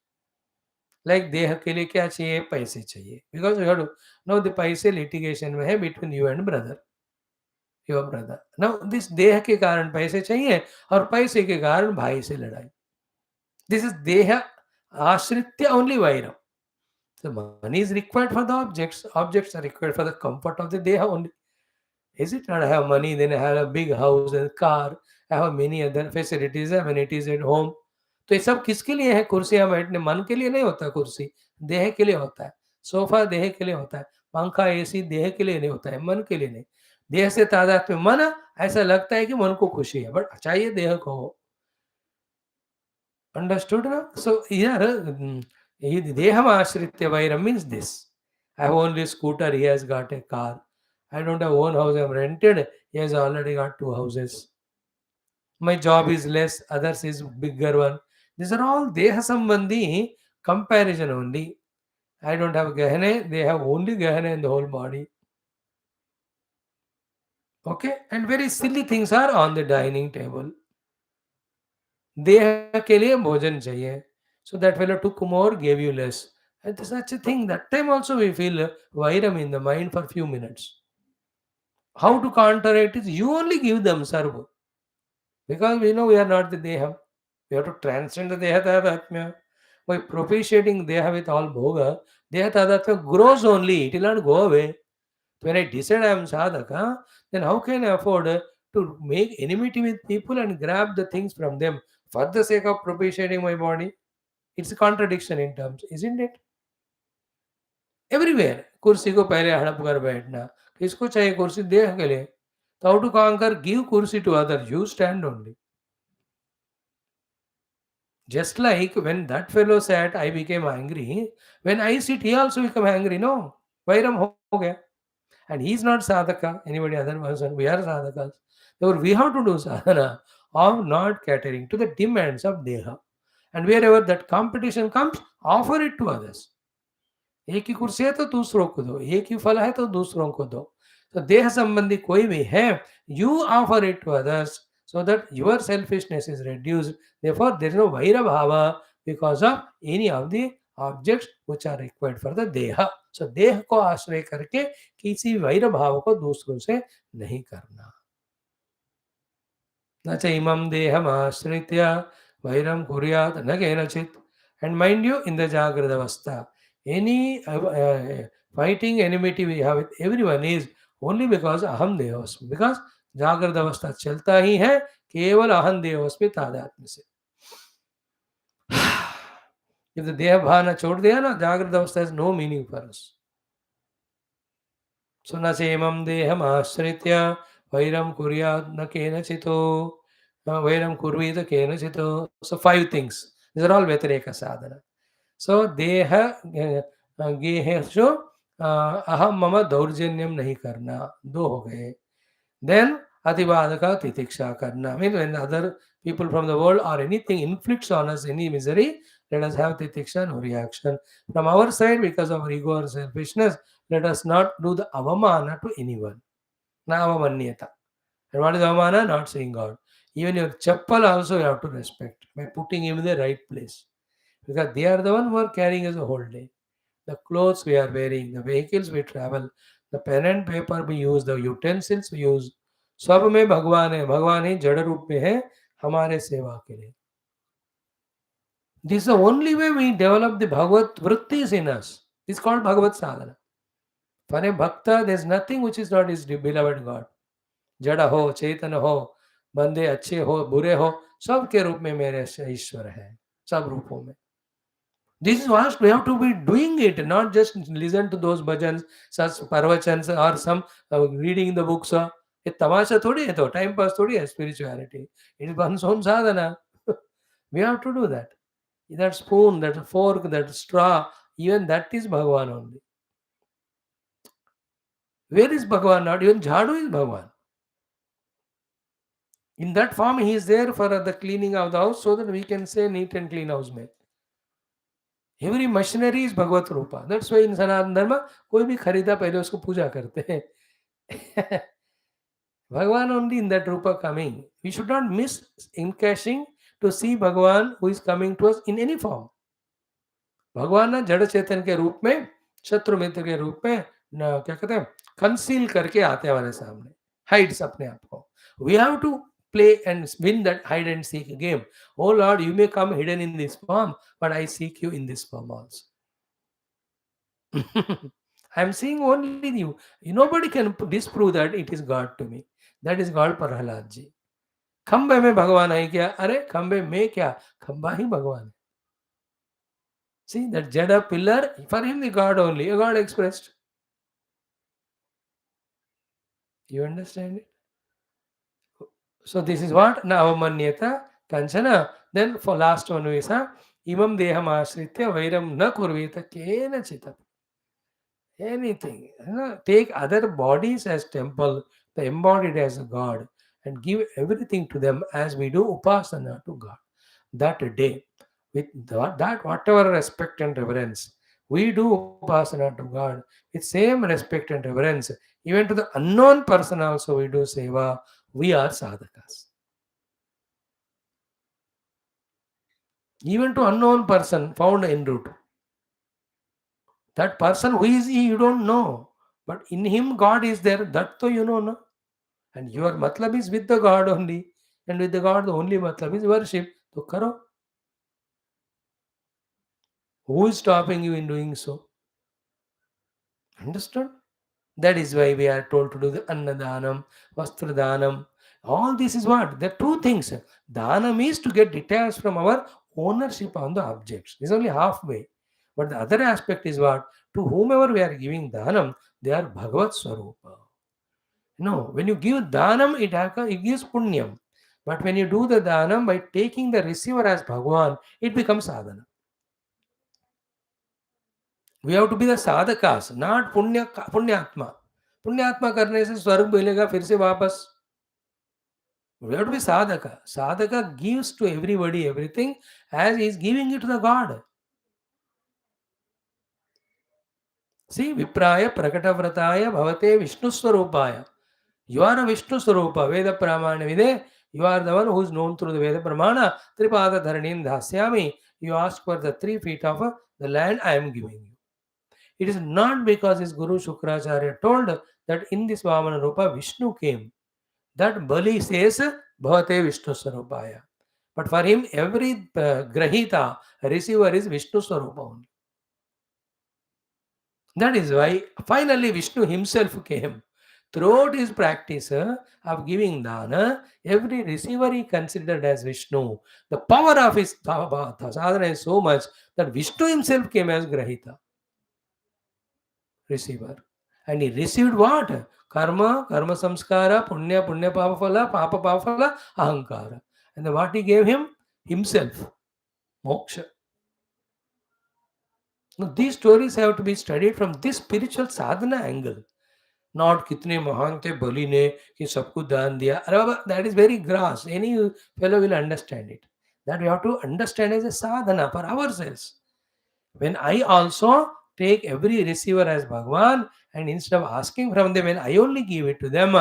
A: Like देह के लिए क्या चाहिए? पैसे चाहिए. Because you have to know the पैसे litigation में है between you and brother. Your brother. Now this देह के कारण पैसे चाहिए और पैसे के कारण भाई से लड़ाई. This is देह आश्रित्य only vairam. So money is required for the objects. Objects are required for the comfort of the deha only. Is it not? I have money, then I have a big house and car. I have many other facilities, amenities at home. तो ये सब किसके लिए है? कुर्सियां बैठने, मन के लिए नहीं होता. कुर्सी देह के लिए होता है. सोफा देह के लिए होता है. पंखा एसी देह के लिए नहीं होता है, मन के लिए नहीं. देह से तादात्म्य मन, ऐसा लगता है कि मन को खुशी है, बट चाहिए देह को. Understood now? So here, deham ashritya vairam means this. I have only scooter, he has got a car. I don't have own house, I am rented, he has already got 2 houses. My job is less, others is bigger one. These are all deha sambandhi comparison only. I don't have gahane, they have only gahane in the whole body. Okay? And very silly things are on the dining table. देह के लिए भोजन चाहिए. So that fellow took more, gave you less. And such a thing. That time also we feel vairam in the mind for few minutes. How to counter it is you only give them sarva. Because we know we are not the deha. We have to transcend the deha tadatmya. By propitiating deha with all bhoga, deha tadatmya grows only. It will not go away. When I decide I am sadhaka, then how can I afford to make enmity with people and grab the things from them for the sake of propitiating my body? It's a contradiction in terms, isn't it? Everywhere. कुर्सी को पहले हड़प कर बैठना. किसको चाहिए कुर्सी? देह के लिए. So how to conquer? Give kursi to others. You stand only. Just like when that fellow sat, I became angry. When I sit, he also become angry. No. Vairam ho gaya. And he is not sadhaka, anybody other person. We are sadhakas. Therefore, we have to do sadhana of not catering to the demands of deha. And wherever that competition comes, offer it to others. एक ही कुर्सी है तो दूसरों को दो, एक ही फल है तो दूसरों को दो. तो देह संबंधी कोई भी है, you offer it to others so that your selfishness is reduced. Therefore, there is no vaira bhava because of any of the objects which are required for the deha. So देह को आश्रय करके किसी वैर भाव को दूसरों से नहीं करना. न च इमं देहम आश्रित्य वैरम कुर्यात् न केनचित्. And mind you, in the Jagrada Avastha, any fighting enmity we have with everyone is only because aham devasmi. Because Jagrada Avastha चलता ही है केवल aham devasmi तादात्म्य से. If the deha bhana छोड़ दिया ना, Jagrada Avastha has no meaning for us. So न चेमं देहम आश्रित्य वैरम कुर्यात् न केनचितो वैरम कुर्वीत केनचितो. So 5 things. These are all Vyatireka sadhana. So देह गेहेषु अहम मम दौर्जन्यम नहीं करना. 2 हो गए. Then अतिवादका तितिक्षा करना. I mean, when other people from the world or anything inflicts on us any misery, let us have titiksha, no reaction. From our side, because of our ego or selfishness, let us not do the avamana to anyone. Na avamanyata. And what is avamana? Not saying God. Even your chappal also you have to respect by putting him in the right place. Because they are the one who are carrying us the whole day. The clothes we are wearing, the vehicles we travel, the pen and paper we use, the utensils we use, सब में भगवान है. भगवान ही जड़ रूप में है, हमारे सेवा के लिए. This is the only way we develop the Bhagavad vrittis in us. It's called Bhagavad sadhana. For a bhakta, there's nothing which is not his beloved God. जड़ हो, चेतन हो, बंदे अच्छे हो, बुरे हो, सबके रूप में मेरे ईश्वर है, सब रूपों में. This is what we have to be doing it, not just listen to those bhajans, such parvachans or some reading the books. ये तमाशा थोड़ी है, तो टाइम पास थोड़ी है spirituality. It is one's own sadhana. We have to do that. That spoon, that fork, that straw, even that is Bhagavan only. Where is Bhagavan? Not even Jhadu is Bhagavan. In that form, he is there for the cleaning of the house so that we can say neat and clean house में. Every machinery is Bhagavat Rupa. That's why in Sanatana Dharma, कोई भी खरीदा पहले उसको पूजा करते हैं. Bhagavan only in that Rupa coming. We should not miss encashing to see Bhagavan who is coming to us in any form. भगवान ना जड़ चेतन के रूप में, शत्रु मित्र के रूप में, क्या कहते हैं, कंसील करके आते हैं हमारे सामने, हाइड्स अपने आप को. We have to play and win that hide and seek game. Oh Lord, you may come hidden in this form, but I seek you in this form also. I am seeing only you. Nobody can disprove that it is God to me. That is God Prahlad ji. खंबे में भगवान है क्या? अरे खंबे में क्या, खंबा ही भगवान है. See that Jada pillar, for him the God only, a God expressed. You understand it? So this is what Navamanyata Kanchana. Then for last one is Imam Deham Ashritya Vairam Na Kurvita Kena Chita. Anything. Take other bodies as temple, the embodied as a God, and give everything to them as we do Upasana to God. That day, with that whatever respect and reverence, we do Upasana to God with same respect and reverence. Even to the unknown person also we do Seva. We are sadhakas. Even to unknown person found en route. That person, who is he, you don't know. But in him, God is there. That to you know, no? And your matlab is with the God only. And with the God, the only matlab is worship. So karo. Who is stopping you in doing so? Understood? That is why we are told to do the Annadanam, Vastradanam. All this is what? The two things. Dhanam is to get detached from our ownership on the objects. It's only halfway. But the other aspect is what? To whomever we are giving Dhanam, they are Bhagavat Swarupa. No, when you give Dhanam, it gives Punyam. But when you do the Dhanam by taking the receiver as Bhagavan, it becomes sadhana. We have to be the sadhakas, not पुण्यात्मा. पुण्यात्मा करने से स्वर्ग मिलेगा फिर से वापस. We have to be sadhaka. Sadhaka gives to everybody everything as he is giving it to the God. See, Vipraya Prakatavrataya Bhavate Vishnu Swarupaya. You are a Vishnu Swarupa, Veda Pramana Vide. You are the one who is known through the Veda Pramana. Tripada Dharanim Dhasyami. You ask for the 3 feet of the land I am giving you. It is not because his Guru Shukracharya told that in this Vamana Rupa Vishnu came. That Bali says Bhavate Vishnu Swarupaya. But for him, every Grahita, receiver is Vishnu Swarupa only. That is why finally Vishnu himself came. Throughout his practice of giving dana, every receiver he considered as Vishnu. The power of his sadhana is so much that Vishnu himself came as Grahita, receiver. And he received what? Karma, karma samskara, punya, punya papa papa, ahankara. And then what he gave him? Himself. Moksha. Now, these stories have to be studied from this spiritual sadhana angle. Not कितने महान थे बलि ने कि सबको दान दिया. अरे बाबा, that is very gross. Any fellow will understand it. That we have to understand as a sadhana for ourselves. When I also take every receiver as Bhagwan, and instead of asking from them, when I only give it to them,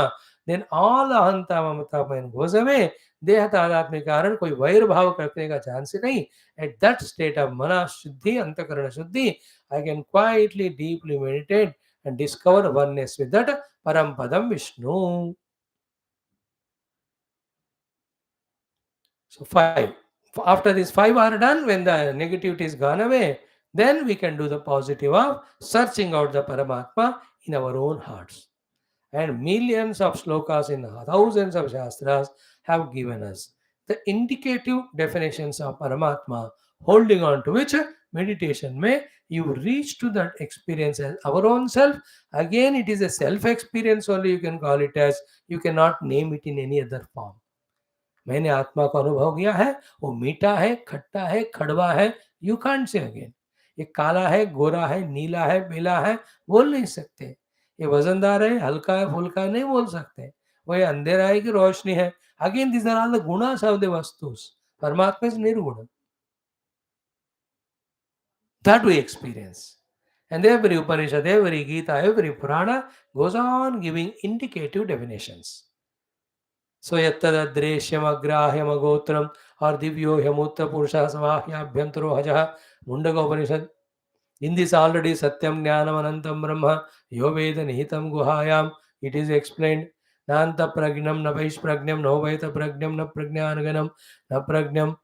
A: then all ahanta mamata goes away. देह तादात्म्य के कारण कोई वैर भाव करने का chance नहीं. At that state of mana shuddhi, antakarana shuddhi, I can quietly, deeply meditate and discover oneness with that Param Padam Vishnu. So 5. After these 5 are done, when the negativity is gone away, then we can do the positive of searching out the Paramatma in our own hearts. And millions of slokas in thousands of shastras have given us the indicative definitions of Paramatma, holding on to which meditation may you reach to that experience as our own self. Again, it is a self experience only, you can call it as, you cannot name it in any other form. मैंने आत्मा को अनुभव किया है, वो मीठा है, खट्टा है, कड़वा है, यू कांट से अगेन। ये काला है, गोरा है, नीला है, पीला है, बोल नहीं सकते। ये वजनदार है, हल्का है, फुल्का है, नहीं बोल सकते। वो ये अंधेरा है कि रोशनी है। Again this are all the गुणास ऑफ द वस्तुस। परमात्मा इज निर्गुण। That we experience. And every Upanishad, every Gita, every Purana goes on giving indicative definitions. So yattadadreshyam agrahyam agotram or divyo hyamutra purusha samahyaabhyantaro hajaha Mundaka Upanishad. In this already Satyam Jnanam Anantam Brahma Yoveda Nihitam Guhayam, it is explained. Nanta Pragnam, na Vaishpragnam, no Vaita Pragnam, na Prajnanaganam, na Pragnam,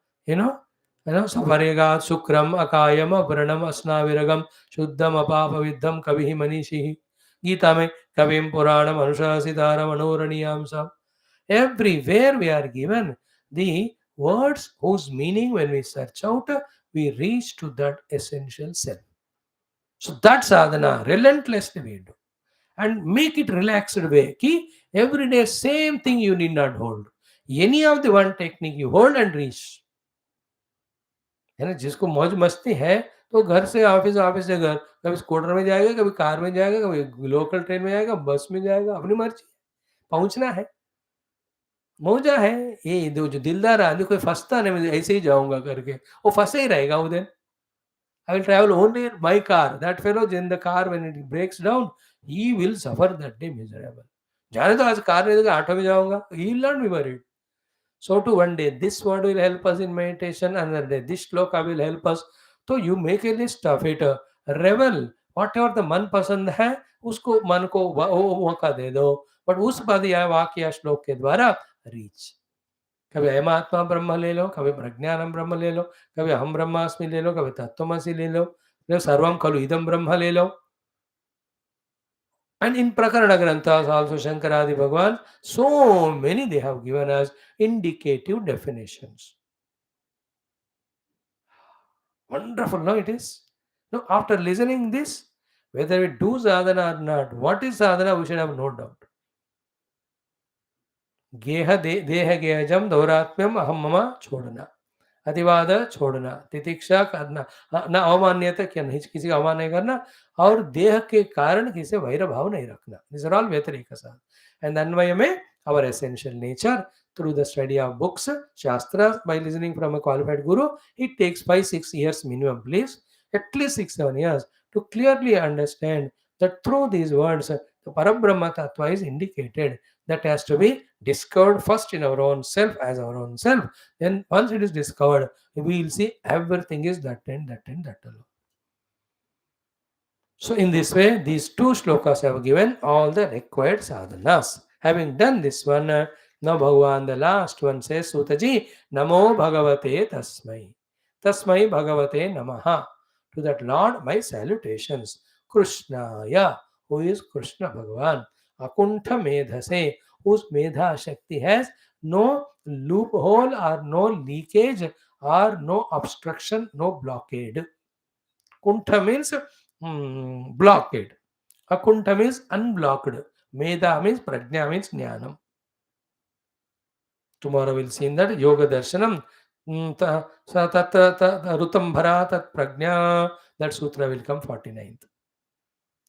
A: Saparegat Sukram, Akayam, Puranam, Asnaviragam, Shuddham, Apapaviddham, Kavihi Manishihi. Gita mein Kavim Puranam, Anushasitaram, Anuraniyam. Everywhere we are given the words whose meaning, when we search out, we reach to that essential self. So that sadhana relentlessly we do and make it relaxed way. Ki every day same thing you need not hold. Any of the one technique you hold and reach. है ना, जिसको मौज मस्ती है तो घर से office, office से घर, कभी स्कूटर में जाएगा, कभी कार में जाएगा, कभी लोकल ट्रेन में जाएगा, बस में जाएगा, अपनी मर्जी, पहुंचना है, मौजा है। ये जो दिलदार आदमी कोई फंसता नहीं, मैं ऐसे ही जाऊंगा करके, वो फंसे ही रहेगा उधर। I will travel only in my car. That fellow in the car, when it breaks down, he will suffer that day miserable. जाने तो आज कार नहीं देगा, ऑटो में जाऊंगा, he will not be worried. So to one day this word will help us in meditation, another day this shloka will help us. So you make a list of it, revel whatever the मन पसंद है उसको मन को वो मौका दे दो, but उस पद या वाक्य या श्लोक के द्वारा रीच। कभी अयमात्मा ब्रह्म ले लो, कभी प्रज्ञानम ब्रह्म ले लो, कभी अहम ब्रह्मास्मि ले लो, कभी तत्त्वमसि ले लो, सर्वम खलु इदम ब्रह्म ले लो। And in Prakarana Granthas also Shankaradi Bhagwan, so many they have given us indicative definitions. Wonderful, no, it is? Now, after listening this, whether we do sadhana or not, what is sadhana, we should have no doubt. गेह देह गेहजम दौरात्म्यम अहम mama छोड़ना, अतिवाद छोड़ना, तितिक्षा करना, न अवमान्यता क्या नहीं, किसी का अवमान नहीं करना, और देह के कारण किसी वैर भाव नहीं रखना. दिस आर ऑल व्यतिरेक साध. एंड अन्वय में our essential nature through the study of books, shastras, by listening from a qualified guru, it takes 5-6 years minimum, please, at least 6-7 years to clearly understand that through these words the Parabrahma Tattva is indicated, that has to be discovered first in our own self as our own self. Then once it is discovered, we will see everything is that and that and that alone. So in this way, these two shlokas have given all the required sadhanas. Having done this one, now Bhagavan, the last one says, Sutaji, Namo Bhagavate Tasmai. Tasmai Bhagavate Namaha. To that Lord, my salutations. Krishnaya, who is Krishna Bhagavan. Akuntha Medhase, whose Medha Shakti has no loophole or no leakage or no obstruction, no blockade. Kuntha means blockade. Akuntha means unblocked. Medha means prajna means jnanam. Tomorrow we'll see in that yoga darshanam. Rutam bhara tat prajna. That sutra will come 49th.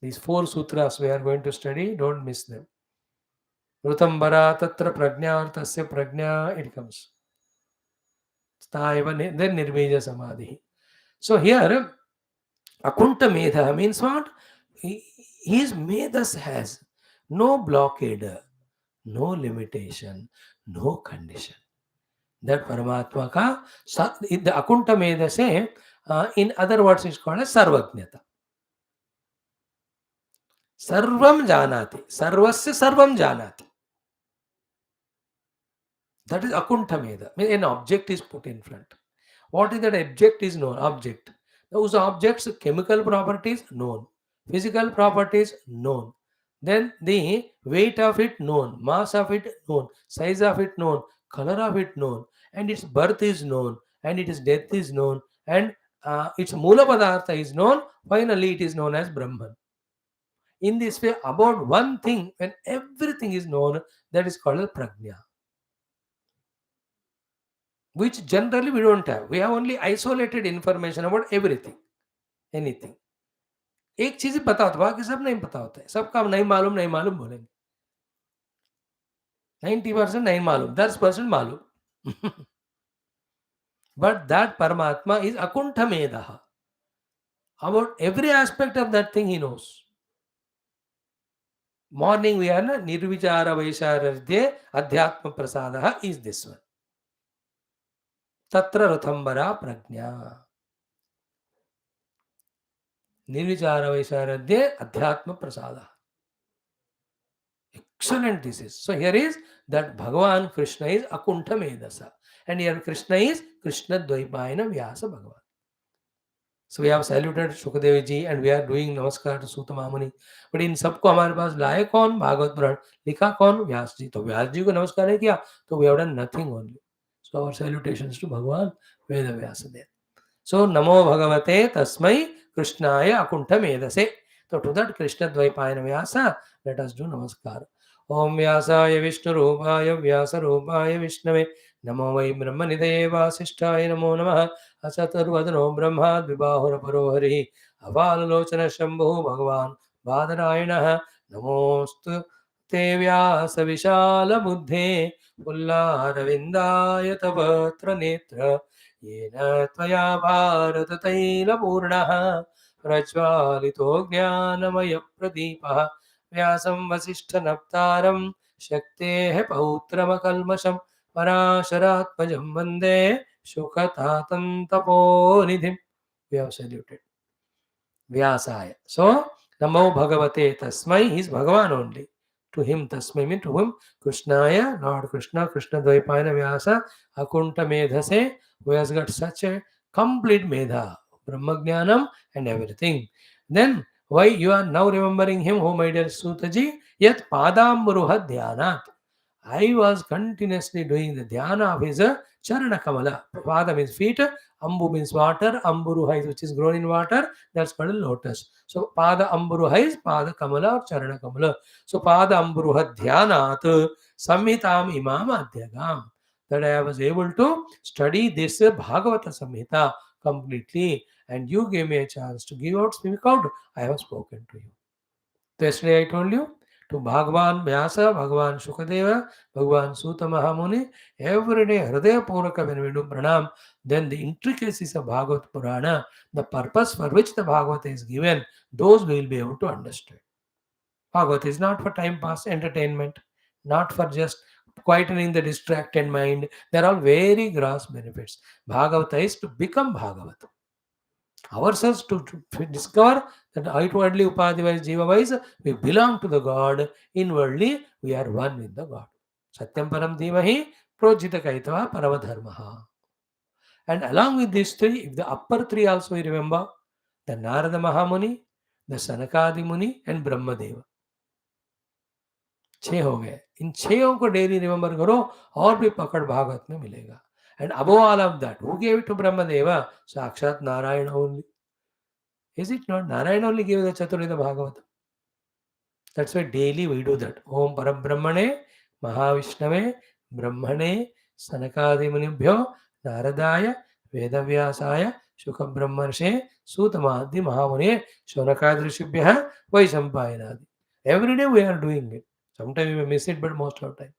A: These 4 sutras we are going to study. Don't miss them. Rutam bhara tatra prajna or tasya prajna. It comes. Then nirveja samadhi. So here Akunta Medha means what? His Medhas has no blockade, no limitation, no condition. That Paramatma ka, the Akunta Medha se, in other words, is called as Sarvajnata. Sarvam Janati. Sarvasya Sarvam Janati. That is Akuntameda. An object is put in front. What is that object is known? Object. Those objects, chemical properties known, physical properties known. Then the weight of it known, mass of it known, size of it known, color of it known, and its birth is known, and its death is known, and its Mula Padartha is known. Finally, it is known as Brahman. In this way, about one thing, when everything is known, that is called as Prajna, which generally we don't have. We have only isolated information about everything, anything. एक चीज ही पता होता है, बाकी सब नहीं पता होता है. सबका नहीं मालूम नहीं मालूम बोलेंगे. 90% नहीं मालूम, 10% मालूम. But that Paramatma is Akuntha Medaha. About every aspect of that thing he knows. Morning we are Nirvichara Vaishararde Adhyatma Prasadaha is this one. Tatra Rathambara Prajna. Nirvichara Vaishararde Adhyatma Prasadaha. Excellent this is. So here is that Bhagavan Krishna is Akuntha Medasa. And here Krishna is Krishna Dvaipayana Vyasa Bhagavan. So we have saluted Shukadev ji and we are doing Namaskar to Suta Mamuni. But in सबको हमारे पास लाए कौन? भागवत पुराण. लिखा कौन? व्यास जी. तो व्यास जी को नमस्कार नहीं किया तो we have done nothing only. So our salutations to Bhagavan Veda Vyasadeva. So Namo Bhagavate Tasmai Krishnaya Akuntha Medase. So to that Krishna Dvaipayana Vyasa, let us do Namaskar. Om Vyasaya Vishnu Rupaya Vyasa Rupaya Vishnave Namo Vai Brahmanidaya Vasishtaya Namo Namaha Asatarvadano Brahma Vibahura Parohari Avalalochana Shambhu Bhagavan Badarayana Namostu Te Vyasa Vishala Buddhe Pullaravindaya Tavatra Netra Yena Tvaya Bharata Taila Purnaha Prajvalito Jnanamaya Pradipaha Vyasam Vasishtha Naptaram Shaktehe Pautramakalmasham Parasharatmajam Vande Shukatatam Taponidhim. We have saluted Vyasaya. So, Namo Bhagavate Tasmai, he is Bhagavan only. To him Tasmai means to whom? Krishnaya, Lord Krishna, Krishna Dvaipayana Vyasa, Akunta Medhase, who has got such a complete Medha, Brahmajnanam and everything. Then, why you are now remembering him, oh my dear Sutaji? Yat Padamburuha Dhyanat. I was continuously doing the dhyana of his Charana Kamala. Pada means feet, Ambu means water, Amburuha is which is grown in water, that's called a lotus. So Pada Amburuha is Pada Kamala or Charana Kamala. So Pada Amburuha Dhyanat Samhitam Imam Adhyagam. That I was able to study this Bhagavata Samhita completely, and you gave me a chance to speak out. I have spoken to you. Yesterday I told you to Bhagavan Vyasa, Bhagavan Shukadeva, Bhagavan Suta Mahamuni, every day Hridaya Puraka when we do Pranam, then the intricacies of Bhagavat Purana, the purpose for which the Bhagavata is given, those we will be able to understand. Bhagavata is not for time pass entertainment, not for just quietening the distracted mind. There are very gross benefits. Bhagavata is to become Bhagavata. Ourselves to discover that outwardly upadhi-wise, jiva-wise, we belong to the God. Inwardly, we are one with the God. Satyam param dhimahi projita kaitava paravadharmaha. And along with these three, if the upper three also we remember, the Narada Mahamuni, the Sanakadi Muni and Brahmadeva. 6 हो गए. इन 6 को daily remember करो और भी पकड़ भागवत में मिलेगा. And above all of that, who gave it to Brahmadeva? Sakshat Narayana only. Is it not? Narayana only gave the Chaturveda Bhagavatam. That's why daily we do that. Om Parabrahmane, Mahavishnave, Brahmane, Sanakadi Munibhyo, Naradaya, Vedavyasaya, Shukha Brahmarshe, Sutamadhi Mahamune, Shaunaka Rishibhya, Vaishampayanadi. Every day we are doing it. Sometimes we may miss it, but most of the time.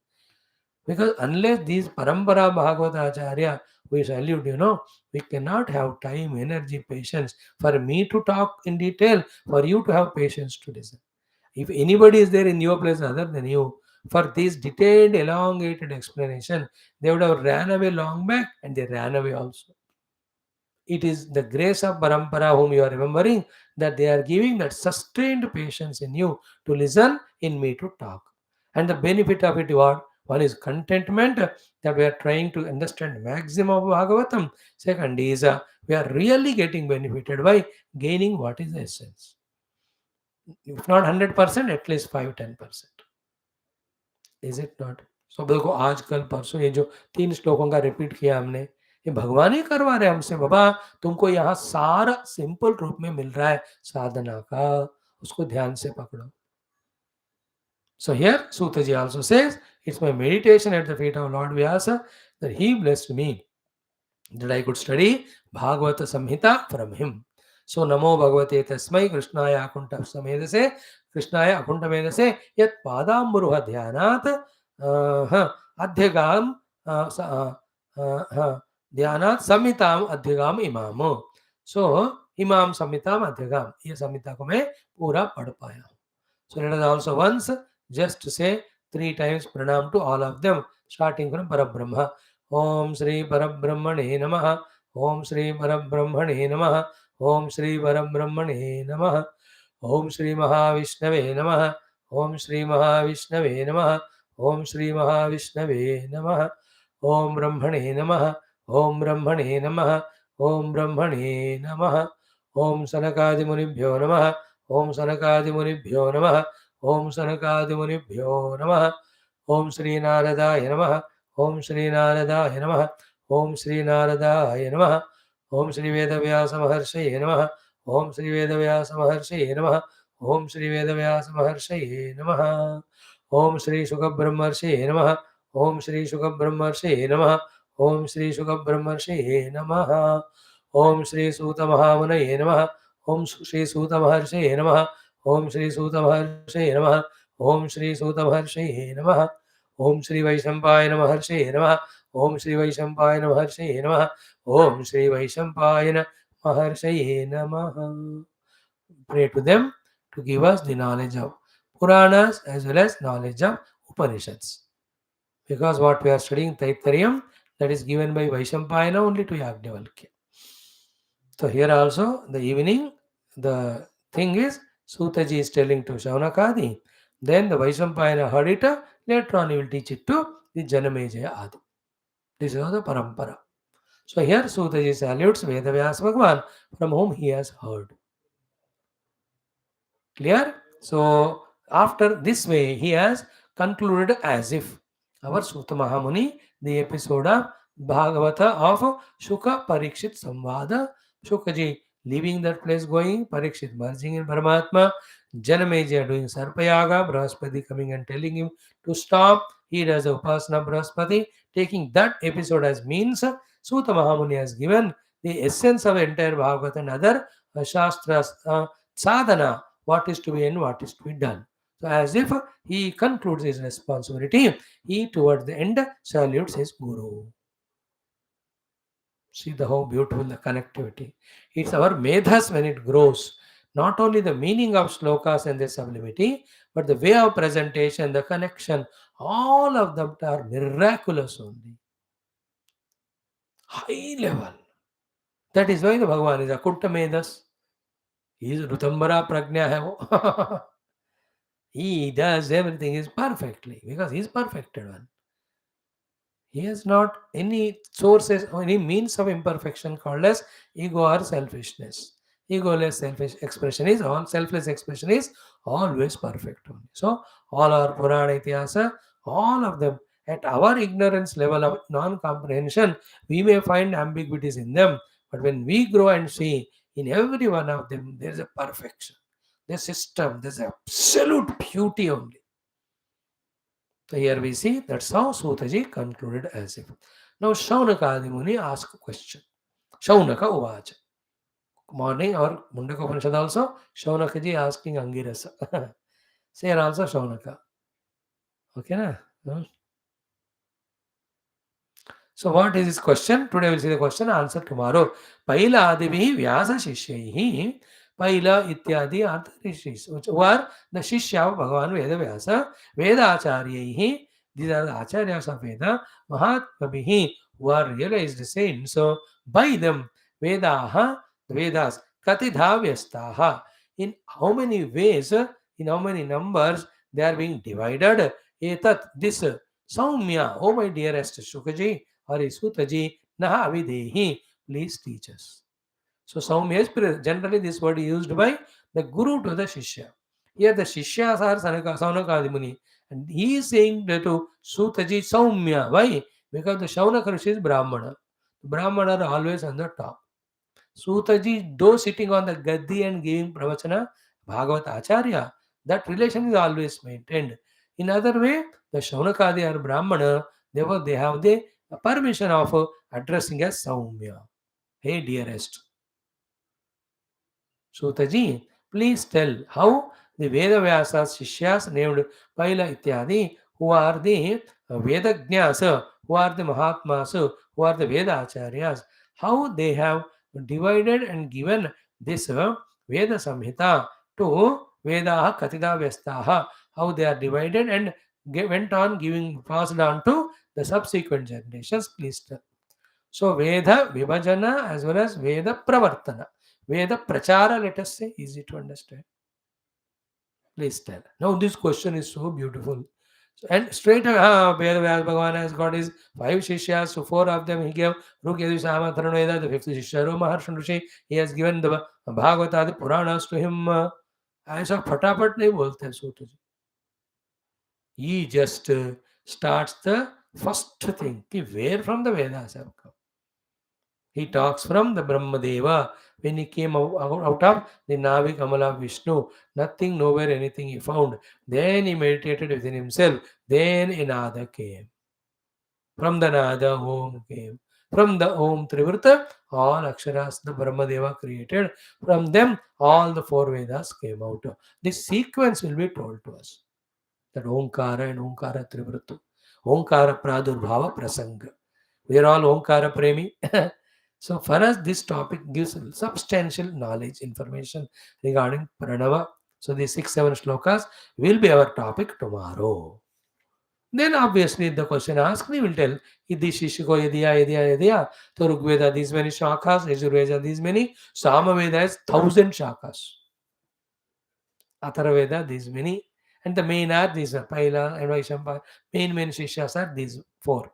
A: Because unless these Parampara Bhagavata Acharya, we salute, we cannot have time, energy, patience for me to talk in detail, for you to have patience to listen. If anybody is there in your place other than you, for this detailed, elongated explanation, they would have ran away long back and they ran away also. It is the grace of Parampara whom you are remembering that they are giving that sustained patience in you to listen, in me to talk. And the benefit of it, what? One is contentment, that we are trying to understand maximum of Bhagavatam. Second is we are really getting benefited by gaining what is the essence. If not 100%, at least 5-10%. Is it not? So देखो आजकल परसों ये जो 3 श्लोकों का repeat किया हमने, ये भगवान ही करवा रहे हमसे, बाबा तुमको यहाँ सारा सिंपल रूप में मिल रहा है साधना का, उसको ध्यान से पकड़ो. So here Sutaji also says, it's my meditation at the feet of Lord Vyasa that he blessed me that I could study Bhagavata Samhita from him. So Namo Bhagavate Tasmai Krishnaya Akunta Samedase Krishnaya Akunta Medase Yat Padamburuha Dhyanat Adhyagam Dhyanat Samhitam Adhyagam Imamo. So Imam Samhitam Adhyagam, ये संहिता को मैं पूरा पढ़ पाया. So let us also once just say 3 times pranam to all of them, starting from Parabrahma. Om Shri Parabrahmane Namaha. Om Shri Parabrahmane Namaha. Om Shri Parabrahmane Namaha. Om Shri Mahavishnave Namaha. Om Shri Mahavishnave Namaha. Om Shri Mahavishnave Namaha. Om Brahmane Namaha. Om Brahmane Namaha. Om Brahmane Namaha. Om Sanakadi Munibhyo Namaha. Om Sanakadi Munibhyo Namaha. Om Sanakadi Munibhyo Namaha. Om Shri Naradaya Namaha. Om Shri Naradaya Namaha. Om Shri Naradaya Namaha. Om Shri Vedavyasa Maharshaye Namaha. Om Shri Vedavyasa Maharshaye Namaha. Om Shri Vedavyasa Maharshaye Namaha. Om Shri Shukabrahmarshaye Namaha. Om Shri Shukabrahmarshaye Namaha. Om Shri Shukabrahmarshaye Namaha. Om Shri Suta Mahamunaye Namaha. Om Shri Suta Maharshaye Namaha. Om Shri Suta Maharshaye Namaha. Om Shri Suta Maharshaye Namaha. Om Shri Vaishampaya Namaharshaye Namaha. Om Shri Vaishampaya Namaharshaye Namaha. Om Shri Vaishampaya Namaharshaye Namaha. Pray to them to give us the knowledge of Puranas as well as knowledge of Upanishads. Because what we are studying Taittariam, that is given by Vaishampayana only to Yagnavalkya. So here also the evening, the thing is Sutaji is telling to Shaunakadi, then the Vaishampayana heard it, later on he will teach it to the Janamejaya Adi. This is the parampara. So here Sutaji salutes Vedavyasa Bhagavan from whom he has heard. Clear? So after this way he has concluded as if our Sutta Mahamuni, the episode of Bhagavata of Shuka Parikshit Samvada, Shukaji leaving that place going, Parikshit merging in Paramatma, Janamejaya doing Sarpayaga, Brahaspati coming and telling him to stop. He does Upasana Brahaspati, taking that episode as means. Sutta Mahamuni has given the essence of entire Bhagavata and other Shastras, sadhana, what is to be and what is to be done. So as if he concludes his responsibility, he towards the end salutes his Guru. See how beautiful the connectivity. It's our medhas when it grows. Not only the meaning of shlokas and their sublimity, but the way of presentation, the connection, all of them are miraculous only. High level. That is why the Bhagavan is Akunta Medhas. He is Rutambara Prajna hai wo. He does everything is perfectly because he is perfected one. He has not any sources or any means of imperfection called as ego or selfishness. Egoless selfish expression is all, selfless expression is always perfect only. So all our Purana Itihasa, all of them at our ignorance level of non-comprehension, we may find ambiguities in them. But when we grow and see in every one of them, there is a perfection. There's system, there's absolute beauty only. So here we see that's how Sutaji concluded as if. Now Shaunaka Muni asked a question. Shaunaka Uvacha. Morning or Mundaka Upanishad also, Shaunakaji asking Angirasa. Say also Shaunaka. Okay, na? So what is his question? Today we'll see the question, answer tomorrow. Paila Adivi Vyasa Shishyahi. Paila Ityadi are the rishis, who are the Shishya of Bhagavan Veda Vyasa, Veda Acharyahi. These are the Acharyas of Veda, Mahatmabihi, who are realized saints. So by them, Vedaha, the Vedas, Katidha Vyastaha. In how many ways, in how many numbers they are being divided? Etat, this. Saumya, oh my dearest Shukaji or Suthaji, Naha Avidehi, please teach us. So Saumya is generally this word is used by the Guru to the Shishya. Here the Shishyas are Saunaka Muni, and he is saying to Sutaji Saumya. Why? Because the Shaunaka Rishi is Brahmana. Brahmana are always on the top. Sutaji, though sitting on the Gaddi and giving Pravachana, Bhagavat Acharya, that relation is always maintained. In other way, the Shaunakadi are Brahmana, therefore they have the permission of addressing as Saumya. Hey dearest. Sutaji, please tell how the Veda Vyasas Shishyas named Paila Ityadi, who are the Vedajñas, who are the Mahatmas, who are the Veda Acharyas, how they have divided and given this Veda Samhita to Vedaha Katida Vyestaha, how they are divided and went on giving, passed on to the subsequent generations. Please tell. So Veda Vibhajana as well as Veda Pravartana. Veda Prachara, let us say, easy to understand. Please tell. Now this question is so beautiful. And straight away, Veda Vyasa Bhagavan has got his 5 Shishyas, so 4 of them he gave Rukyadu Sama Taranveda, the 5th Shishya, Maharshan Rishi, he has given the Bhagavata, the Puranas to him. ऐसा फटाफट नहीं बोलते हैं सूत जी. He just starts the first thing, where from the Vedas have come. He talks from the Brahmadeva when he came out of the Navi Kamala Vishnu. Nothing, nowhere, anything he found. Then he meditated within himself. Then a Nada came. From the Nada, Om came. From the Om Trivrta, all Aksharas the Brahmadeva created. From them, all the 4 Vedas came out. This sequence will be told to us. That Omkara and Omkara Trivrtu. Omkara Pradurbhava Prasanga. We are all Omkara Premi. So for us, this topic gives substantial knowledge, information regarding Pranava. So these 6-7 shlokas will be our topic tomorrow. Then obviously the question asked, we will tell, Idhi Shishiko Yadiya. So Rigveda these many shakas, Yajurveda these many, Samaveda is 1000 shakas. Atharvaveda these many, and the main are these Paila and Vaishampa. Main Shishyas are these 4.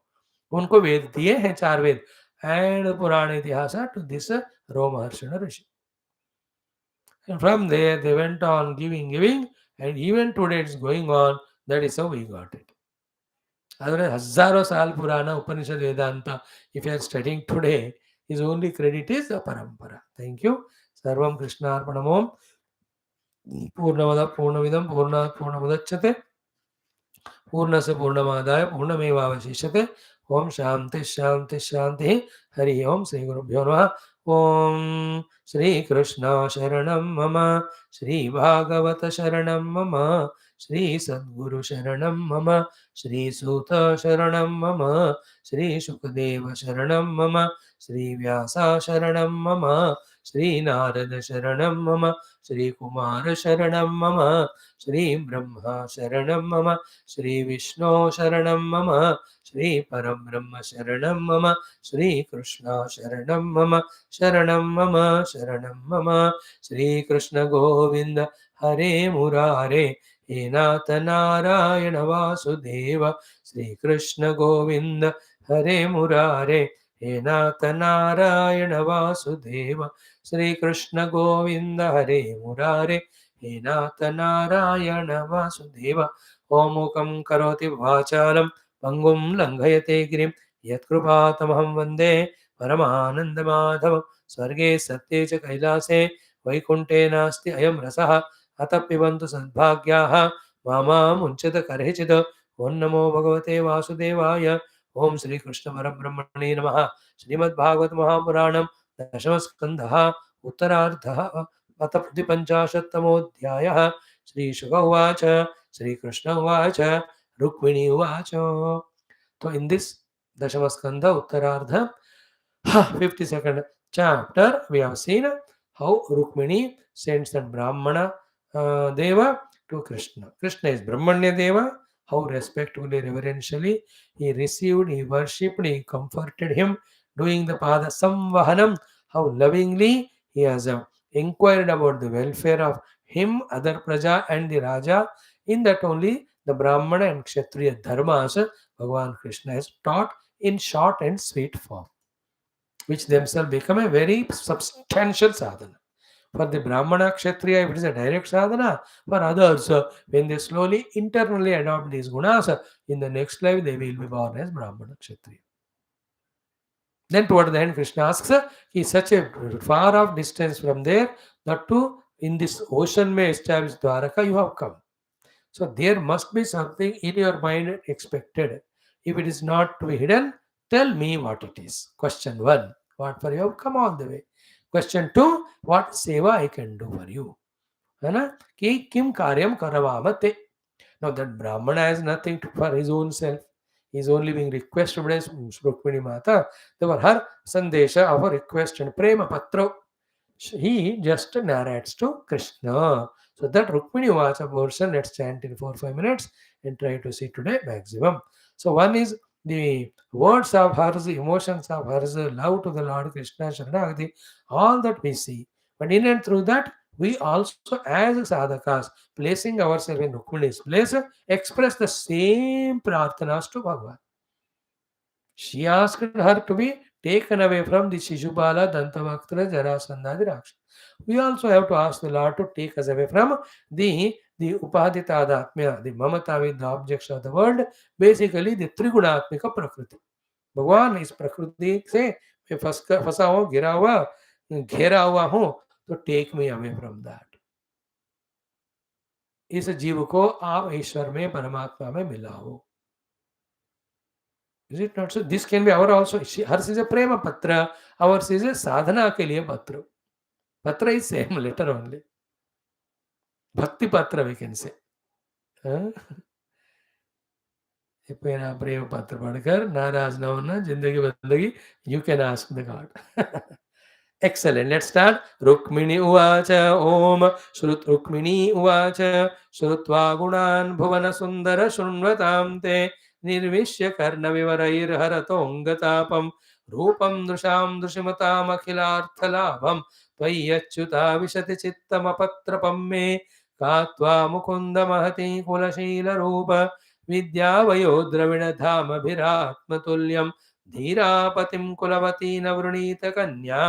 A: उनको वेद दिए हैं 4 वेद and Purana Itihasa to this Romaharshana Rishi. And from there they went on giving, and even today it's going on. That is how we got it. Otherwise, Hazaro Sal Purana Upanishad Vedanta, if you are studying today, his only credit is the Parampara. Thank you. Sarvam Krishna Arpanamom. Purnamada Purnavidam Purna Purnamudachate. पूर्णस्य पूर्णमादाय पूर्णमेवावशिष्यते. ओम शांति शांति शांति. हरि ओम. श्री गुरुभ्यो नमः. ओम श्री कृष्ण शरणं मम. श्री भागवत शरणं मम. श्री सद्गुरु शरणं मम. श्री सूत शरणं मम. श्री शुकदेव शरणं मम. श्री व्यासा शरणं मम. श्री नारद शरणं मम. श्री कुमार शरणं मम. श्री ब्रह्मा शरणं मम. श्री विष्णु शरणं मम. श्री परब्रह्म शरणं मम. श्री कृष्ण शरणं मम. शरणं मम. शरणं मम. श्री कृष्ण गोविंद हरे मुरारे. हे नाथ नारायण वासुदेव. श्री कृष्ण गोविंद हरे मुरारे. हे नाथ नारायण वासुदेव. श्री कृष्ण गोविंद हरे मुरारे. हे नाथ नारायण वासुदेव. ओमुखं करोति वाचालं पंगुं लंघयते गिरिं यत्कृपातमहं वन्दे परमानन्दमाधवं. स्वर्गे सत्ये च कैलासे वैकुण्ठे नास्ति अयं रसः. अतः पिबन्तु सद्भाग्याः मामा मुञ्चत कर्हिचित्. ओं नमो भगवते वासुदेवाय. ओम श्री कृष्ण परब्रह्मणे नमः. श्रीमद्भागवत महापुराणं दशमस्कन्धः उत्तरार्धः अथ 55तमोऽध्यायः. श्रीशुक उवाच. श्रीकृष्ण उवाच. रुक्मिणी उवाच. So in this Dashamaskandha Uttarardha 52nd chapter, we have seen how Rukmini sends that Brahmana Deva to Krishna. Krishna is Brahmanya Deva. How respectfully, reverentially he received, he worshipped, he comforted him, doing the Pada Samvahanam. How lovingly he has inquired about the welfare of him, other Praja and the Raja. In that only the Brahmana and Kshatriya dharmas, Bhagavan Krishna has taught in short and sweet form, which themselves become a very substantial sadhana. For the Brahmana Kshatriya, if it is a direct sadhana, for others, when they slowly internally adopt these gunas, in the next life they will be born as Brahmana Kshatriya. Then toward the end, Krishna asks, he is such a far off distance from there, that too in this ocean may establish Dwaraka, you have come. So there must be something in your mind expected. If it is not to be hidden, tell me what it is. Question 1, what for you have come all the way. Question 2, what seva I can do for you. है ना कि किम कार्यम करवामते. Now that Brahmana has nothing for his own self. He is only being requested by Rukmini Mata. They were her Sandesha of a request and Prema Patra. He just narrates to Krishna. So that Rukmini Vacha portion, let's chant in 4-5 minutes and try to see today maximum. So one is the words of hers, the emotions of hers, love to the Lord Krishna, Sharanagati, all that we see. But in and through that, we also as sadhakas, placing ourselves in Rukmini's place, express the same prarthanas to Bhagavan. She asked her to be taken away from the Shishupala, Dantavaktara, Jarasandha, Raksha. We also have to ask the Lord to take us away from the Upadita Atmya, the Mamata with the objects of the world, basically the Trigunatmika Prakriti. भगवान इस प्रकृति से मैं फंसा हूँ, घेरा हुआ हूँ, तो take me away from that. इस जीव को आप ईश्वर में, परमात्मा में मिलाओ. Is it not so? This can be our also. Hers is a prema patra, ours is a sadhana ke liye patra. Patra is same letter only. Bhakti patra we can say. एपैना प्रेम पत्र पढ़कर नाराज न होना, जिंदगी बंदगी, you can ask the God. Excellent. Let's start. Rukmini uvacha om Shrut Rukmini uvacha Shrutva gunan bhuvana sundara shunvatam te nirvishya karna vivarair haratongatapam rupam drusham drushimatam akhilarthalabham tvayachyuta vishati chittamapatrapam me katva mukunda mahati kulashila rupa विद्यावयो द्रविणधामभिरात्मतुल्यं धीरापतिं कुलवती नवृणीत कन्या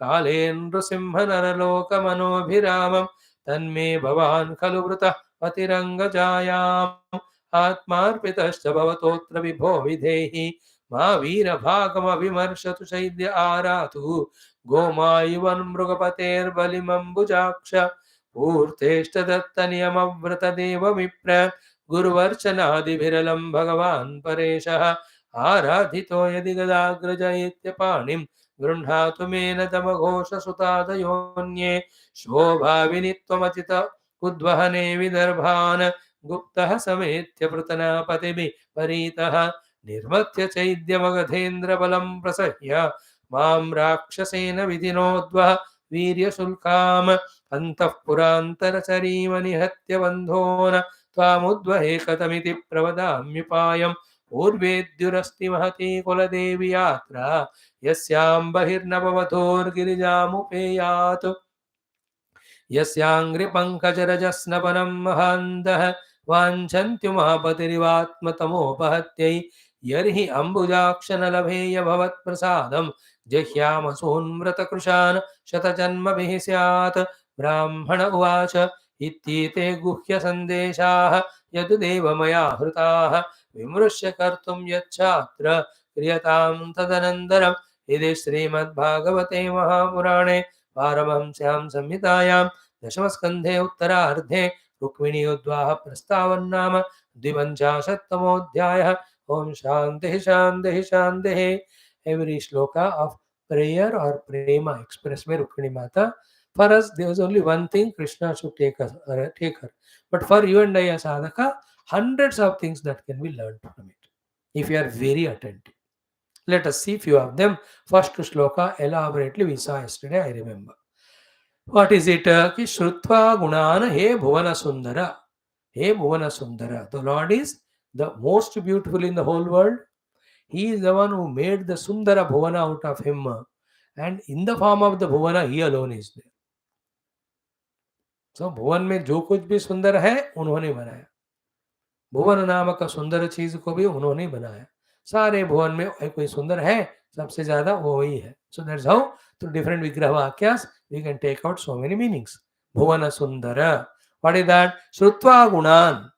A: कालेन्द्रसिंहनरलोकमनोभिरामं तन्मे भवान् खलु वृतः पतिरङ्गजायाम् आत्मार्पितश्च भवतोऽत्र विभो विधेहि मा वीरभागमविमर्शतु शैद्य आरातु गोमायुवन्मृगपतेर्बलिमम्बुजाक्ष पूर्तेष्टदत्तनियमव्रतदेव विप्र गुरुवर्चनादिभिरलं भगवान् परेशः आराधितो यदि गदाग्रजयित्यपाणिं गृह्णातु main तमघोषसुतादयोन्ये शोभाविनि त्वमचित उद्वहने विदर्भान् गुप्तः समेत्य पृतनापतिभिः परीतः निर्मत्य चैद्यमगधेन्द्रबलं प्रसह्य मां राक्षसेन विधिनोद्वह वीर्यशुल्काम् अन्तःपुरान्तरचरीमनिहत्य बन्धोन त्वामुद्वहे कथमिति प्रवदाम्युपायम् पूर्वेद्युरस्ति महती कुलदेवी यात्रा यस्यां बहिर्नववधूर्गिरिजामुपेयात् यस्याङ्घ्रिपङ्कजरजस्नपनं महान्तः वाञ्छन्त्युमापतिरिवात्मतमोपहत्यै यर्हि अम्बुजाक्षनलभेय भवत्प्रसादं जह्यामसून्मृतकृशान् शतजन्मभिः स्यात्. ब्राह्मण उवाच इत्येते गुह्यसन्देशाः यद्देव मया हृताः विमृश्य कर्तुं यच्छात्र क्रियतां तदनन्तरम्. इति श्रीमद्भागवते महापुराणे पारमहंस्यां संहितायां दशमस्कन्धे उत्तरार्धे रुक्मिणी उद्वाह प्रस्तावं नाम 52तमोऽध्यायः. ओम शांति शांति शांति. Every shloka of prayer or prema expressed by Rukmini Mata. For us, there is only one thing: Krishna should take her. But for you and I as sadhaka, hundreds of things that can be learned from it, if you are very attentive. Let us see few of them. First shloka elaborately we saw yesterday, I remember. What is it? Ki Shrutva Gunana He Bhuvana Sundara. He Bhuvana Sundara. The Lord is the most beautiful in the whole world. He is the one who made the Sundara Bhuvana out of him. And in the form of the Bhuvana, he alone is there. So भुवन में जो कुछ भी सुंदर है उन्होंने बनाया. भुवन नामक सुंदर चीज को भी उन्होंने बनाया। सारे भुवन में कोई सुंदर है, सबसे ज्यादा वो वही है। So that's how through different विग्रह वाक्यास we can take out so many meanings. भुवन सुंदर, व्हाट इज दैट? श्रुत्वा गुणान,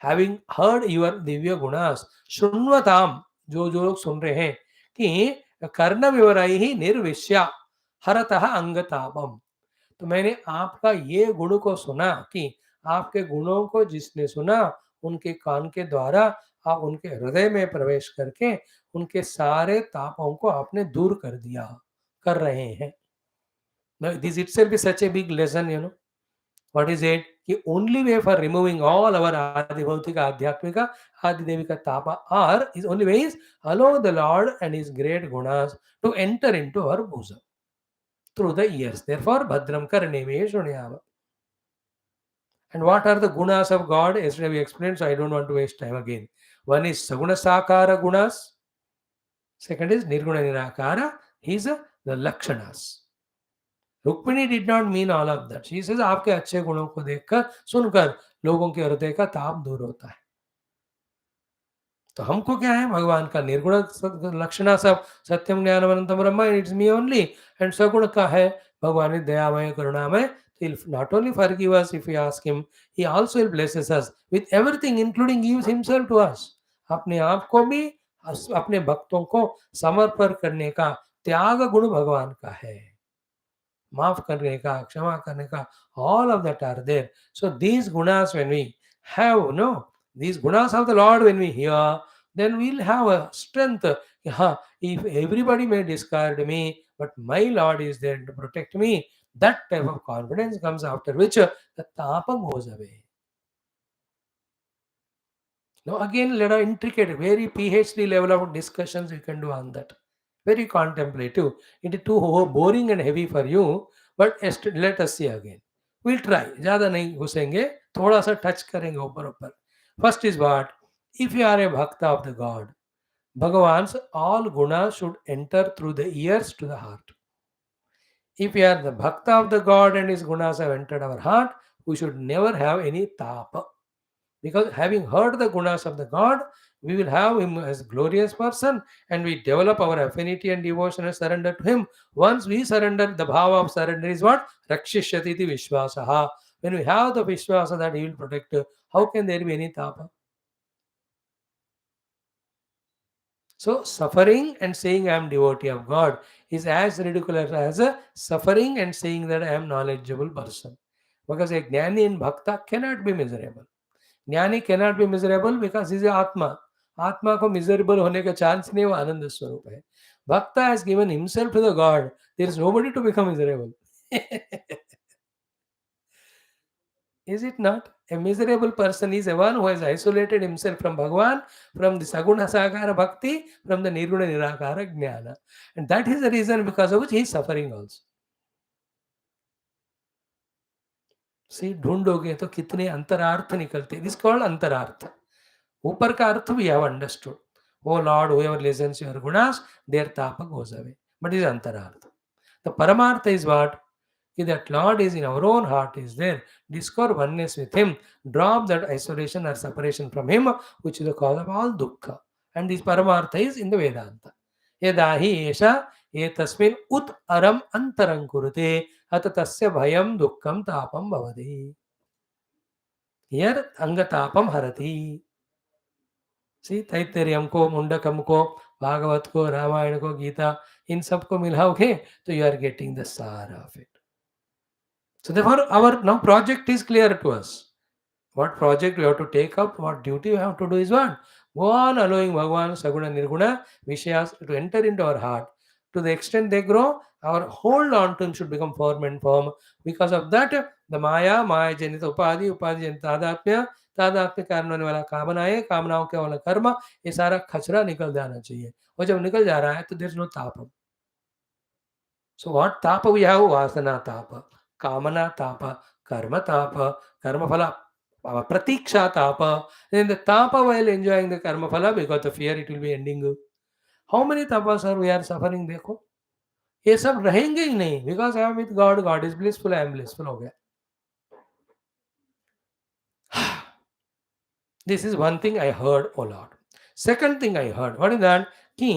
A: having heard your Divya gunas, शृण्वताम, जो लोग सुन रहे हैं, कि कर्ण विवराई ही निर्विश्या हरतः अंगतापम। तो मैंने आपका ये गुण को सुना, कि आपके गुणों को जिसने सुना, उनके कान के द्वारा आप उनके हृदय में प्रवेश करके उनके सारे तापों को आपने दूर कर दिया, कर रहे हैं। This itself is such a big lesson, you know. What is it? कि only way for removing all our आदि भौतिक आध्यात्मिक आदि देविक ताप are is only way is allow the lord and his great गुणास to enter into our bosom through the ears. Therefore, Bhadram Karneme Shunyama. And what are the gunas of God? Yesterday we explained, so I don't want to waste time again. One is Saguna Sakara gunas. Second is Nirguna Nirakara. These are the Lakshanas. Rukmini did not mean all of that. She says, आपके अच्छे गुणों को देखकर, सुनकर लोगों के हृदय का ताप दूर होता है। तो हमको क्या है? भगवान का निर्गुण लक्षणा सब सत्यम ज्ञानम अनंतम ब्रह्म, इट्स मी ओनली। एंड सगुण का है भगवान is दयामय करुणामय, so he'll not only forgive us if we ask him, he also will blesses us with everything, including gives himself to us. अपने आप को भी अपने भक्तों को समर्पण करने का त्याग गुण भगवान का है, माफ करने का, क्षमा करने का, all of that are there. So these gunas when we have, no, these gunas of the Lord when we hear, then we'll have a strength. हाँ, if everybody may discard me, but my Lord is there to protect me, that type of confidence comes, after which the tapa goes away. Now again, let us intricate, very PhD level of discussions we can do on that. Very contemplative. It is too boring and heavy for you, but let us see again. We'll try. ज़्यादा नहीं घुसेंगे, थोड़ा सा touch करेंगे ऊपर ऊपर. First is what? If you are a bhakta of the God, Bhagavan's all gunas should enter through the ears to the heart. If we are the bhakta of the God and his gunas have entered our heart, we should never have any tapa. Because having heard the gunas of the God, we will have him as a glorious person, and we develop our affinity and devotion and surrender to him. Once we surrender, the bhava of surrender is what? Rakshishyati iti vishwasaha. When we have the vishwasa that he will protect, how can there be any tapa? So suffering and saying I am devotee of God is as ridiculous as suffering and saying that I am knowledgeable person. Because a jnani and bhakta cannot be miserable. ज्ञानी cannot be miserable because he is आत्मा. आत्मा को miserable होने का chance नहीं, वो आनंद स्वरूप है. Bhakta has given himself to the God. There is nobody to become miserable. Is it not? A miserable person is a one who has isolated himself from Bhagavan, from the Saguna Sakara Bhakti, from the Nirguna Nirakara Jnana. And that is the reason because of which he is suffering also. See, ढूंढोगे तो कितने अंतरार्थ निकलते. This is called अंतरार्थ. ऊपर का अर्थ we have understood. Oh Lord, whoever listens to your gunas, their tapa goes away. But it is antarartha. The paramartha is what? If that Lord is in our own heart, is there. Discover oneness with him. Drop that isolation or separation from him, which is the cause of all dukkha. And this paramartha is in the Vedanta. Yadahi esha etasmin ut aram antaram kurute at tasya bhayam dukkham tapam bhavati. Here angatapam harati. सी तैत्तरीयम को, मुंडकम को, भागवत को, रामायण को, गीता, इन सबको मिलाओगे तो you are getting the सार of it. So therefore our now project is clear to us. What project we have to take up, what duty we have to do is what? Go on allowing Bhagavan, Saguna, Nirguna, Vishayas to enter into our heart. To the extent they grow, our hold on to him should become firm and firm. Because of that, the Maya, Maya Janita Upadi, Upadi Janita Tadatmya, तादात्म्य कारण होने वाला कामनाएं, कामनाओं के वाला कर्म, ये सारा खचरा निकल जाना चाहिए. और जब निकल जा रहा है तो देयर इज नो ताप. सो व्हाट ताप वी हैव? वासना ताप, कामना ताप, कर्म ताप, कर्म फल प्रतीक्षा ताप. And the tapa while enjoying the karma phala, because of fear it will be ending. How many tapas are we are suffering? देखो, ये सब रहेंगे ही नहीं. Because I am with God, God is blissful, I am blissful हो गया. This is one thing I heard a lot. Second thing I heard, what is that? Ki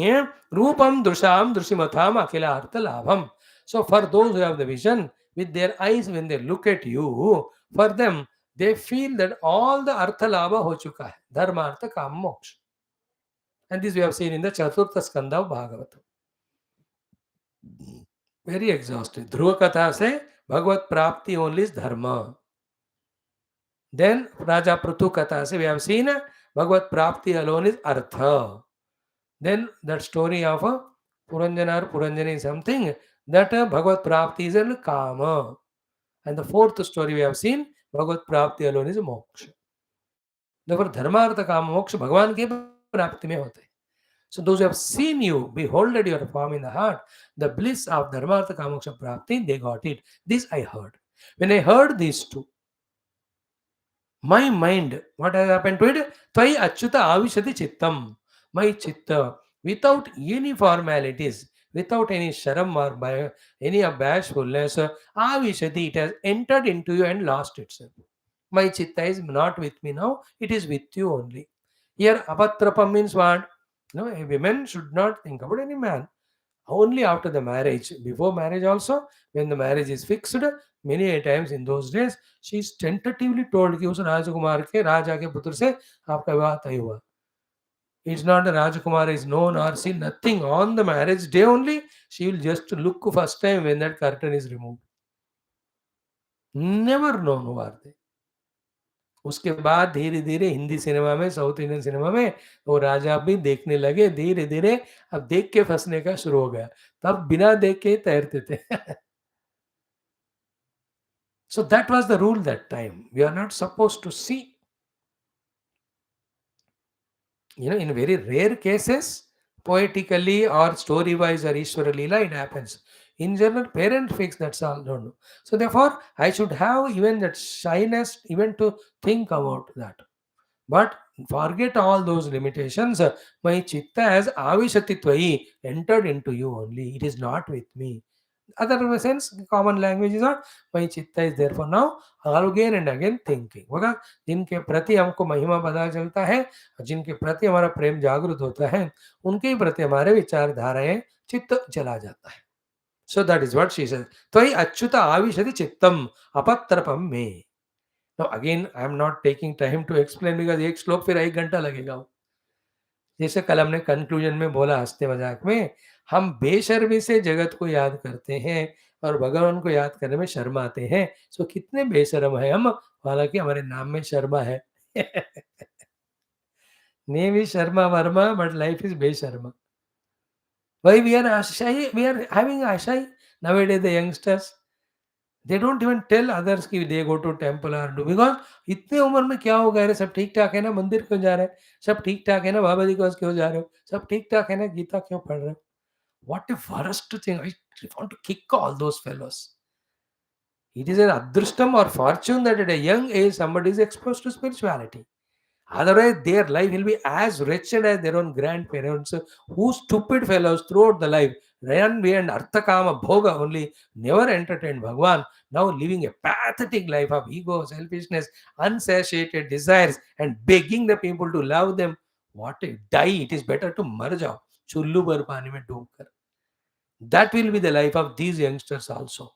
A: Rupam Drusham Drushimatham Akila Artha Labham. So for those who have the vision, with their eyes, when they look at you, for them, they feel that all the Artha Labha ho chuka hai. Dharma Artha Kam Moksha. And this we have seen in the Chaturtha Skandha of Bhagavatam. Very exhaustive. Dhruva Katha say Bhagavad Prapti only is Dharma. Then Raja Prutu Katha say we have seen Bhagavad Prapti alone is Artha. Then that story of Puranjana or Puranjani is something that Bhagavad Prapti is a Kama. And the fourth story we have seen, Bhagavad Prapti alone is Moksha. Therefore, Dharmartha Kama Moksha Bhagavan ke Prapti mein hote. So those who have seen you, beholded your form in the heart, the bliss of Dharmartha Kama Moksha Prapti, they got it. This I heard. When I heard these two, my mind, what has happened to it? Tvai achyuta avishati chittam. My chitta, without any formalities, without any sharam or any bashfulness, avishati, it has entered into you and lost itself. My chitta is not with me now, it is with you only. Here, apatrapam means what? No, a woman should not think about any man. Only after the marriage. Before marriage also, when the marriage is fixed, many a times in those days, she is tentatively told कि उस राजकुमार के राजा के पुत्र से आपका विवाह तय हुआ. It's not the Rajkumar is known or seen, nothing. On the marriage day only, she will just look first time when that curtain is removed. Never known who are they. उसके बाद धीरे धीरे हिंदी सिनेमा में, south Indian cinema में वो राजा भी देखने लगे. धीरे धीरे अब देख के फंसने का शुरू हो गया. तब बिना देख के तैरते थे. So that was the rule that time. We are not supposed to see. In very rare cases, poetically or story wise or Ishvara Leela, it happens. In general, parent fix, that's all. Don't know. So therefore, I should have even that shyness even to think about that. But forget all those limitations. My chitta has avishatitvai entered into you only. It is not with me. Other sense, common language is not my chitta is there for now. Again and again thinking. बघा जिनके प्रति हमको महिमा पता चलता है, जिनके प्रति हमारा प्रेम जागृत होता है, उनके ही प्रति हमारे विचारधाराएं चित्त चला जाता है. So that is what she says. त्वयि अच्युत आविशति चित्तम अपत्रपम में. Now again, I am not taking time to explain because एक श्लोक फिर 1 घंटा लगेगा. जैसे कल हमने कंक्लूजन में बोला हंसते मजाक में, हम बेशर्मी से जगत को याद करते हैं और भगवान को याद करने में शर्माते हैं. सो कितने बेशर्म है हम, हालांकि हमारे नाम में शर्मा है. Name is Sharma Verma but life is बेशर्मा. Why we are shy? We are having a shy nowadays. The youngsters, they don't even tell others कि they go to temple or do, because इतने उम्र में क्या हो गया रे, सब ठीक ठाक है ना, मंदिर क्यों जा रहे हैं, सब ठीक ठाक है ना, बाबा जी के पास क्यों जा रहे हो, सब ठीक ठाक है ना, गीता क्यों पढ़ रहे हो. What a worst thing. I want to kick all those fellows. It is an adrishtam or fortune that at a young age somebody is exposed to spirituality. Otherwise, their life will be as wretched as their own grandparents, who stupid fellows throughout the life ran behind Arthakama Bhoga only, never entertained Bhagwan, now living a pathetic life of ego, selfishness, unsatiated desires, and begging the people to love them. What a die! It is better to merge out. Chullu bar pani mein dob kar. That will be the life of these youngsters also.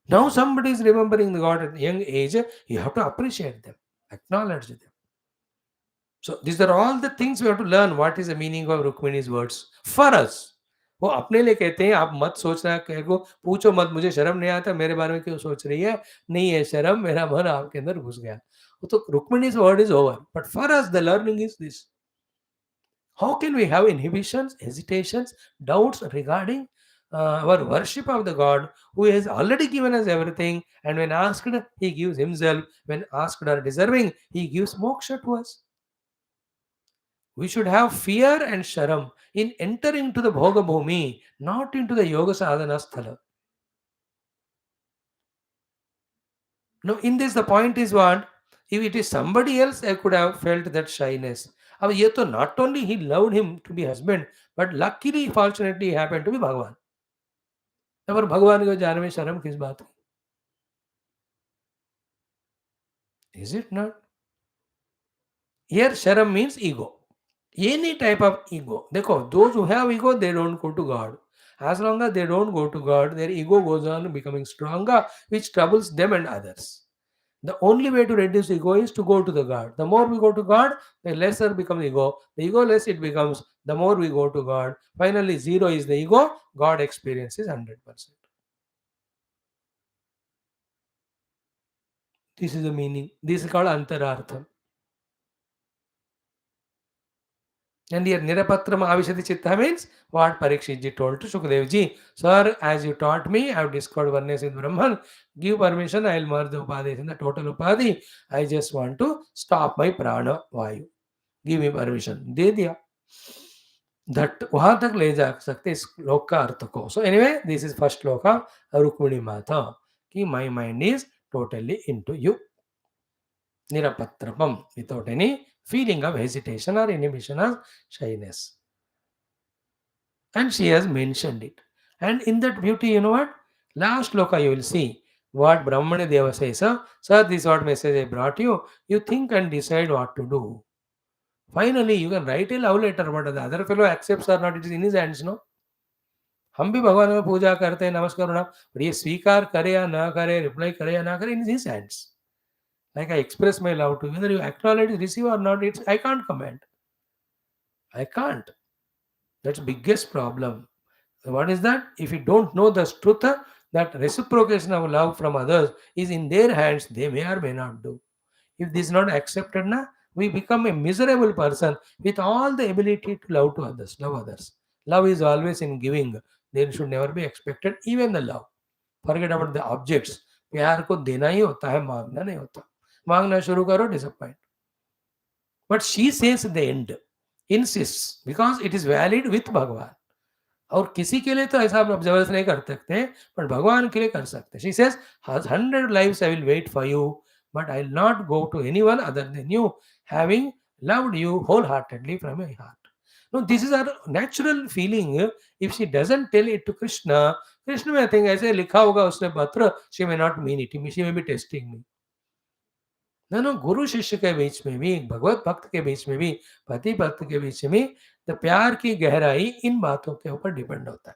A: Now somebody is remembering the God at a young age, you have to appreciate them, acknowledge them. So these are all the things we have to learn. What is the meaning of Rukmini's words for us? वो अपने लिए कहते हैं, आप मत सोचना, कह को पूछो मत, मुझे शर्म नहीं आता, मेरे बारे में क्यों सोच रही है, नहीं है शर्म, मेरा मन आपके अंदर घुस गया. वो तो Rukmini's word is over. But for us, the learning is this. How can we have inhibitions, hesitations, doubts regarding our worship of the God who has already given us everything, and when asked, he gives himself, when asked or deserving, he gives moksha to us. We should have fear and sharam in entering into the bhoga bhumi, not into the yoga sadhana sthala. Now, in this, the point is what? If it is somebody else, I could have felt that shyness. अब ये तो not only he loved him to be husband, but luckily, fortunately, he happened to be Bhagavan. पर भगवान को जाने में शर्म किस बात की? Is it not? Here sharam means ego. Any type of ego. देखो, those who have ego, they don't go to God. As long as they don't go to God, their ego goes on becoming stronger, which troubles them and others. The only way to reduce ego is to go to the God. The more we go to God, the lesser becomes ego. The ego less it becomes, the more we go to God. Finally, zero is the ego. God experiences 100%. This is the meaning. This is called Antarartham. And here, Nirapatram Avishati Chitta means what Parikshitji told to Shukadevji. Sir, as you taught me, I have discovered oneness in Brahman. Give permission, I will merge the Upadis in the total Upadi. I just want to stop my prana vayu. Give me permission. दे दिया. That वहां तक ले जा सकते इस श्लोक का अर्थ को. So anyway, this is first shloka Rukmini माता कि my mind is totally into you. Nirapatrapam, without any feeling of hesitation or inhibition or shyness. And she has mentioned it. And in that beauty, you know what? Last sloka you will see what Brahmana Deva says. Sir, this is what message I brought you. You think and decide what to do. Finally, you can write a love letter, but the other fellow accepts or not, it is in his hands, no? हम भी भगवान में पूजा करते हैं, नमस्कार प्रणाम, but ये स्वीकार करे या ना करे, रिप्लाई करे या ना करे, in his hands. Like I express my love to you, whether you acknowledge, receive or not, it's I can't comment. I can't. That's biggest problem. What is that? If you don't know the truth, that reciprocation of love from others is in their hands, they may or may not do. If this is not accepted, na, we become a miserable person with all the ability to love to others, love others. Love is always in giving. There should never be expected, even the love. Forget about the objects. प्यार को देना ही होता है, मांगना नहीं होता. मांगना शुरू करो, disappoint. But she says the end, insists, because it is valid with Bhagavan. और किसी के लिए तो ऐसा आप जबरदस्त नहीं कर सकते, but भगवान के लिए कर सकते. She says, 100 lives I will wait for you, but I will not go to anyone other than you, having loved you wholeheartedly from my heart. No, this is our natural feeling. If she doesn't tell it to Krishna, Krishna may think ऐसे लिखा होगा उसने पत्र, she may not mean it. She may be testing me. No, गुरु शिष्य के बीच में भी, भगवत भक्त के बीच में भी, पति भक्त के बीच में भी, the प्यार की गहराई इन बातों के ऊपर डिपेंड होता है.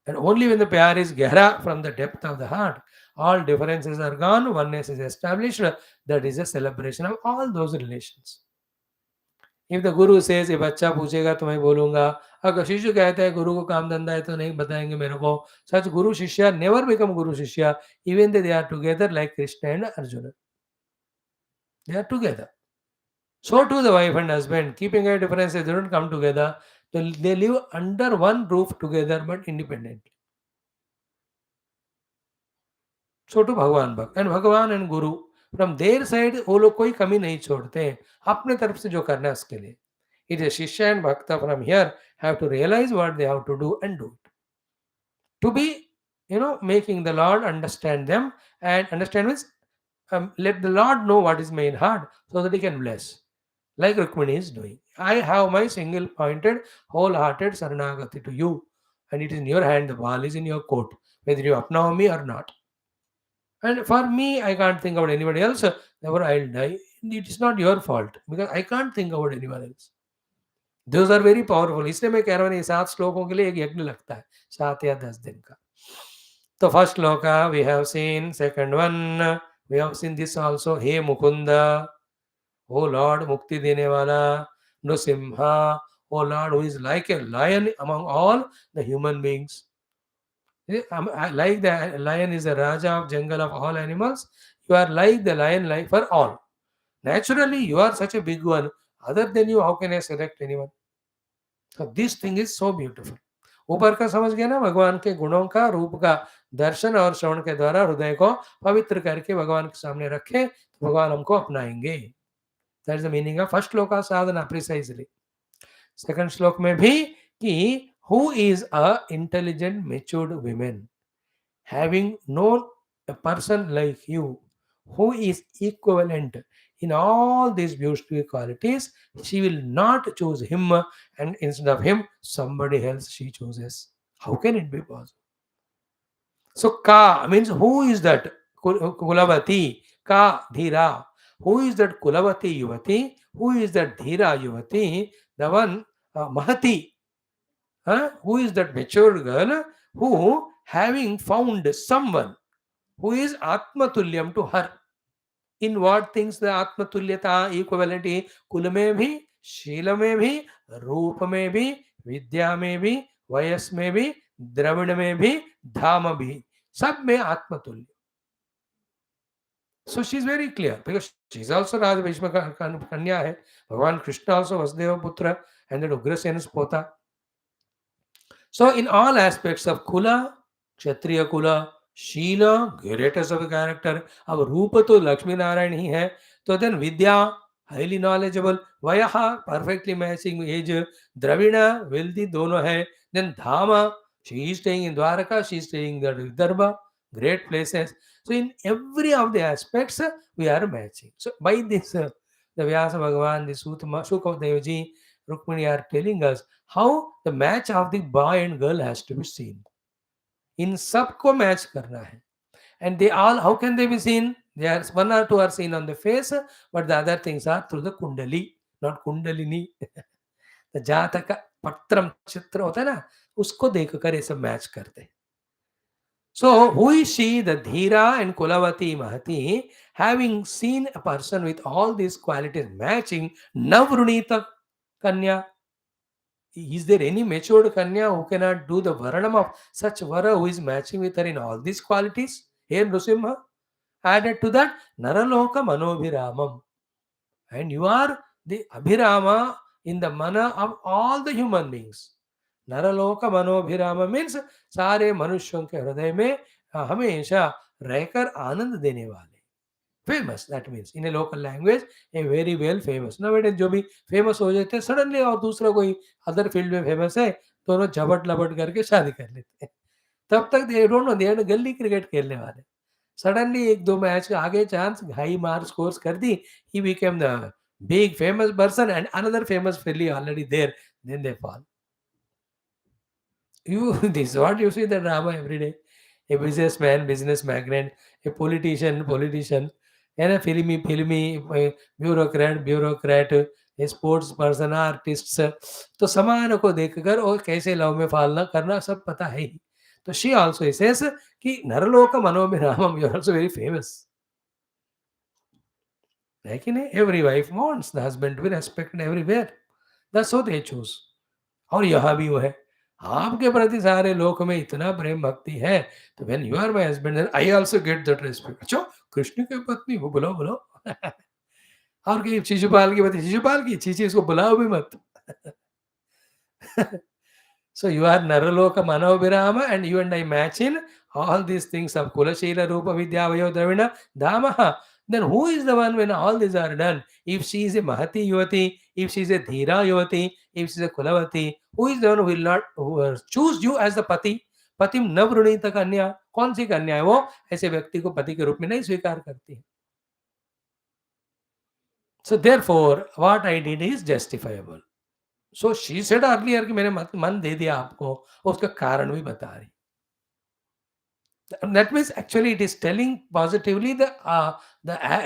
A: And only when the pyar is gehra from the depth of the heart, all differences are gone, oneness is established. That is a celebration of all those relations. If the guru says, ये बच्चा पूछेगा तो मैं बोलूंगा, अगर शिष्य कहता है गुरु को काम धंधा है तो नहीं बताएंगे मेरे को, such guru shishya never become guru shishya, even though they are together like Krishna and Arjuna. They are together. So too the wife and husband, keeping a differences, they don't come together. They live under one roof together but independently. So to भगवान भक्त and भगवान and Guru from their side वो लोग कोई कमी नहीं छोड़ते हैं अपने तरफ से जो करना है उसके लिए. इट इज शिष्य एंड भक्त from here have to realise what they have to do and do it to be making the Lord understand them, and understand means let the Lord know what is my heart so that he can bless, like Rukmini is doing. I have my single pointed wholehearted saranagati to you, and it is in your hand, the ball is in your court, whether you apnaw me or not. And for me, I can't think about anybody else. Therefore, I'll die. It is not your fault because I can't think about anyone else. Those are very powerful. इसलिए मैं कह रहा हूँ ये 7 श्लोकों के लिए एक यज्ञ लगता है 7 या 10 दिन का. तो first shloka we have seen. Second one we have seen this also. हे मुकुंदा, O Lord मुक्ति देने वाला, नृसिम्हा, O Lord who is like a lion among all the human beings. Like the lion is the Raja of jungle of all animals, you are like the lion like for all. Naturally, you are such a big one. Other than you, how can I select anyone? So this thing is so beautiful. ऊपर का समझ गया ना, भगवान के गुणों का, रूप का दर्शन और श्रवण के द्वारा हृदय को पवित्र करके भगवान के सामने रखें तो भगवान हमको अपनाएंगे. That is the meaning of first श्लोक का साधना प्रिसाइजली. सेकंड श्लोक में भी कि who is a intelligent matured woman having known a person like you who is equivalent in all these beautiful qualities, she will not choose him and instead of him somebody else she chooses. How can it be possible? So ka means who is that? Kulavati, ka dhira, Who is that Kulavati Yuvati? Who is that Dhira Yuvati? The one Mahati. Who is that mature girl who, having found someone who is Atmatulyam to her? In what things the Atmatulyata equivalent? Kul mein bhi, Sheela mein bhi, Roop mein bhi, Vidya mein bhi, Vayas mein bhi, Dravida mein bhi, Dhama bhi. सब में आत्मतुल्य. So she is very clear because she is also Raja Bhishma Kanya hai. Bhagavan Krishna also Vasudeva Putra and that Ugrasena's Pota. So in all aspects of Kula, Kshatriya Kula, Sheela, greatest of the character, अब रूप तो लक्ष्मी नारायण ही है, तो then Vidya, highly knowledgeable, Vayaha, perfectly matching age, Dravina, wealthy, दोनों है, then Dhama, she is staying in Dwaraka, she is staying in Vidarbha, great places. So in every of the aspects, we are matching. So by this, the Vyasa Bhagavan, the Sukhadev Rukmini are telling us how the match of the boy and girl has to be seen. In सबको match करना है. And they all, how can they be seen? They are, one or two are seen on the face, but the other things are through the kundali, not kundalini. The jataka patram chitra होता है ना, उसको देखकर ये सब match करते. So who is she, the Dhira and Kulavati Mahati, having seen a person with all these qualities matching, Navrunita Kanya? Is there any matured Kanya who cannot do the Varanam of such Vara who is matching with her in all these qualities? Here Nrusimha added to that Naraloka Manobhiramam. And you are the Abhirama in the mana of all the human beings. Naraloka Manobhirama means सारे मनुष्यों के हृदय में हमेशा रहकर आनंद देने वाले. Famous, that means in a local language, a very well famous. Nowadays जो भी famous हो जाते हैं सडनली और दूसरा कोई अदर फील्ड में फेमस है, दोनों झपट लपट करके शादी कर लेते हैं. तब तक दे डोंट नो, दे गली क्रिकेट खेलने वाले. सडनली एक दो मैच आगे चांस हाई मार्क स्कोर्स कर दी, he became the big famous person and another famous filly already there, then they fall. This is what you see the drama every day. A businessman, business magnate, a politician, and a filmy, bureaucrat, a sports person, artists. तो समान को देखकर और कैसे love में फालना करना सब पता है ही. तो she also says कि नरलोक मनोभिरामम, you are also very famous. Like in every wife wants the husband to be respected everywhere. That's how they choose. और यहाँ भी वो है, आपके प्रति सारे लोक में इतना प्रेम भक्ति है, तो when you are my husband then I also get that respect. अच्छा, कृष्ण की पत्नी वो बुलाओ बुलाओ. और कि शिशुपाल की पत्नी, शिशुपाल की चीची इसको बुलाओ भी मत. So you are Naraloka Manobhirama and you and I match in all these things of Kulashila, Rupa, Vidya, Vayo, Dravina, Dhamaha. Then who is the one when all these are done? If she is a Mahati Yuvati, if she is a Dhira Yuvati, if she is a Kulavati, who is the one who will not choose you as the Pati? पतिम नवृणीत कन्या. कौन सी कन्या है वो? ऐसे व्यक्ति को पति के रूप में नहीं स्वीकार करती है. So therefore what I did is justifiable. So she said earlier कि मैंने मन दे दिया आपको, उसका कारण भी बता रही. That means actually it is telling positively the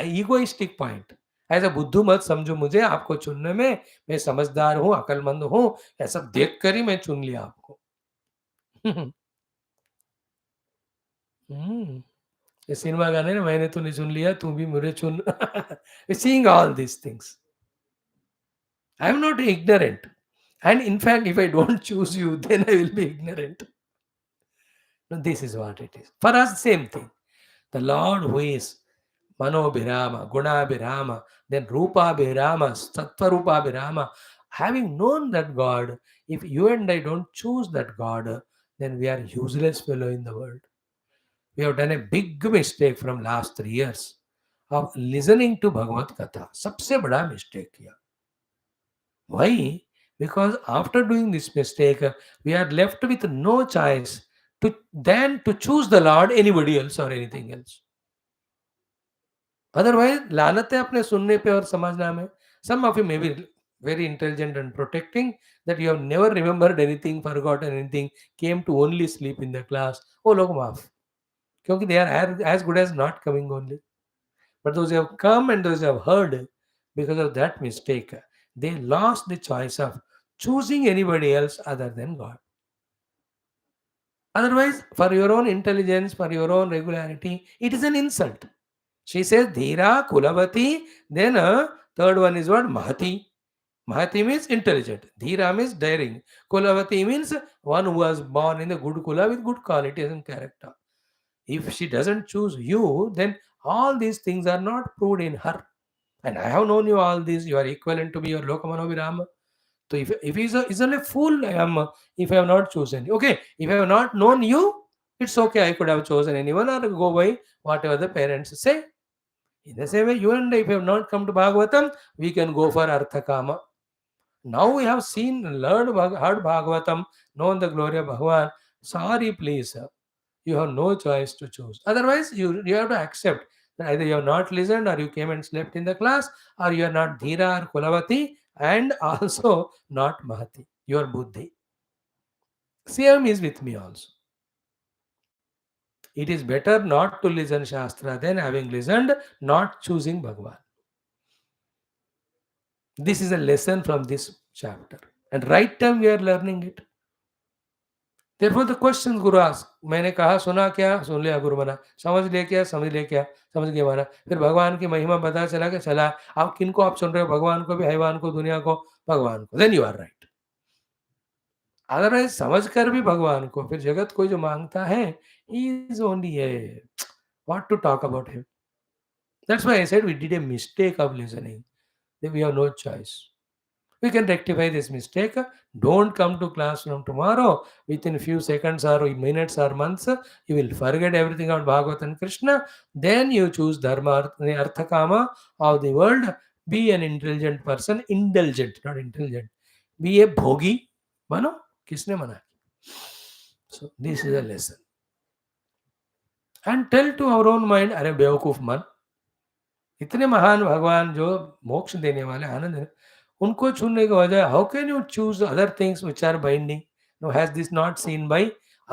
A: egoistic point. ऐसा बुद्धू मत समझो मुझे, आपको चुनने में मैं समझदार हूँ, अकलमंद हूँ, ऐसा देख कर ही मैं चुन लिया आपको. ये सिनेमा गाने ना, मैंने तूने चुन लिया, तू भी मुझे चुन. Seeing all these things. I am not ignorant. And in fact, if I don't choose you, then I will be ignorant. No, this is what it is. For us, same thing. The Lord who is Manobhirama, Gunabhirama, then Rupabhirama, Sattvarupabhirama, having known that God, if you and I don't choose that God, then we are useless fellow in the world. We have done a big mistake from last 3 years of listening to Bhagavad Katha. सबसे बड़ा mistake किया. Why? Because after doing this mistake, we are left with no choice than to choose the Lord, anybody else or anything else. Otherwise, लानत है अपने सुनने पे और समझना में. Some of you may be very intelligent and protecting, that you have never remembered anything, forgotten anything, came to only sleep in the class. वो लोग माफ, क्योंकि they are as good as not coming only. But those who have come and those who have heard, because of that mistake, they lost the choice of choosing anybody else other than God. Otherwise, for your own intelligence, for your own regularity, it is an insult. She says Dhira, Kulavati, then third one is what? Mahati. Mahati means intelligent. Dhira means daring. Kulavati means one who was born in the good Kula with good qualities and character. If she doesn't choose you, then all these things are not proved in her. And I have known you all these. You are equivalent to me, your Lokamano Virama. So if he's only fool, I am, if I have not chosen you. Okay, if I have not known you, it's okay. I could have chosen anyone or go by whatever the parents say. In the same way, you and I, if you have not come to Bhagavatam, we can go for Arthakama. Now we have seen, learned, heard Bhagavatam, known the glory of Bhagavan. Sorry, please, you have no choice to choose. Otherwise, you have to accept that either you have not listened or you came and slept in the class or you are not Dhira or Kulavati and also not Mahati. You are Buddhi. Same is with me also. It is better not to listen Shastra than having listened, not choosing Bhagavan. This is a lesson from this chapter. And right time we are learning it. Therefore the questions Guru asked, मैंने कहा सुना क्या सुन लिया गुरु मना समझ लिया क्या समझ लिया क्या समझ गया माना फिर भगवान की महिमा पता चला कि चला आप किनको आप सुन रहे हो भगवान को भी हैवान को दुनिया को भगवान को then you are right otherwise समझ कर भी भगवान को फिर जगत कोई जो मांगता है he is only what to talk about him that's why I said we did a mistake of listening we have no choice we can rectify this mistake. Don't come to class from tomorrow. Within few seconds or minutes or months, you will forget everything about Bhagavat and Krishna. Then you choose Dharma, Artha, Kama of the world. Be an intelligent person. Indulgent, not intelligent. Be a bhogi. Mano? Kisne mana? So this is a lesson. And tell to our own mind, अरे बेवकूफ मन इतने महान भगवान जो मोक्ष देने वाले आनंद देने उनको छूने के वजह how can you choose other things which are binding no has this not seen by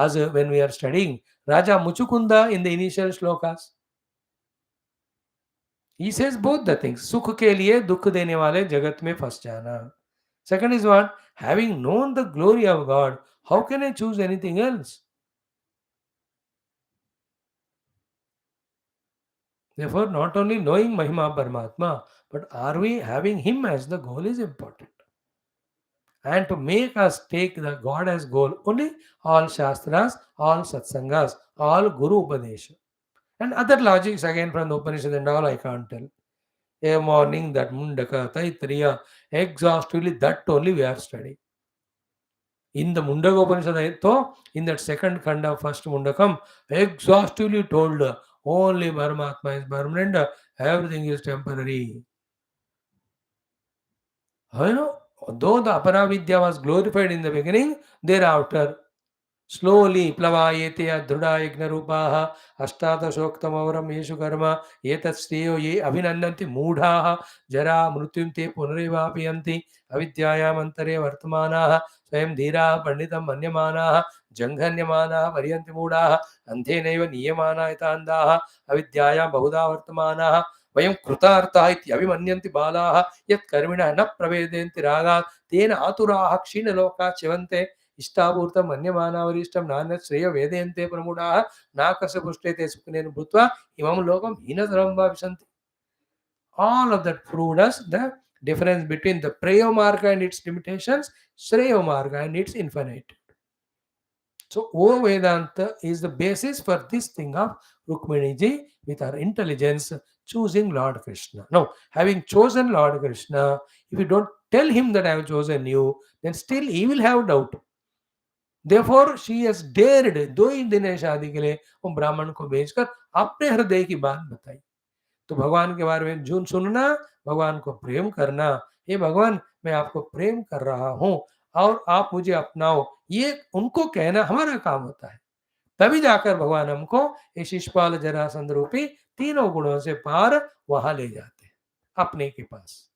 A: us when we are studying Raja Muchukunda in the initial श्लोकास he says both the things सुख के लिए दुख देने वाले जगत में फंस जाना second is what having known the glory of God how can I choose anything else Therefore, not only knowing Mahima Paramatma, but are we having Him as the goal is important. And to make us take the God as goal, only all Shastras, all Satsangas, all Guru Upadesha. And other logics again from the Upanishad and all I can't tell. A morning that Mundaka, Taittiriya, exhaustively that only we are studying. In the Mundaka Upanishad, in that second Khanda, first Mundakam, exhaustively told only Paramatma is permanent, everything is temporary. You know, though the Aparavidya was glorified in the beginning, thereafter, slowly, Plavayete Adhuda Yagnarupaha, Ashtadashoktamavaram Yeshu Karma, Yetat Sriyo Ye Avinandanti Mudhaha, Jara Mrutyunte Punarivapiyanti, Avidyayam Antare Vartamanaha, Swayam Dhira Panditam Manyamanaha, Janghanyamanaha, Varyanti Mudaha, Antenaiva Niyamana Itandaha, Avidyayam Bahuda Vartamanaha, वयं कृतार्थाः इति अभिमन्यन्ति बालाः यत् कर्मिणः न प्रवेदयन्ति रागात् तेन आतुराः क्षीणलोकाः च्यवन्ते इष्टापूर्तं मन्यमाना वरिष्ठं नान्यत् श्रेयो वेदयन्ते प्रमुढाः नाकर्षपुष्टे ते सुखिनेन भूत्वा इमं लोकं हीनतरं वा विशन्ति. All of that proved us the difference between the Preyo Marga and its limitations, Shreyo Marga and its infinite. So, O Vedanta is the basis for this thing of Rukmini ji with her intelligence choosing Lord Krishna. Now, having chosen Lord Krishna, if you don't tell him that I have chosen you, then still he will have doubt. Therefore, she has dared 2 दिन शादी के लिए वो ब्राह्मण को भेजकर अपने हृदय की बात बताई. तो भगवान के बारे में झूठ सुनना, भगवान को प्रेम करना, हे भगवान मैं आपको प्रेम कर रहा हूं और आप मुझे अपनाओ, ये उनको कहना हमारा काम होता है. तभी जाकर भगवान हमको ये शिशुपाल जरासंध रूपी तीनों गुणों से पार वहां ले जाते हैं अपने के पास.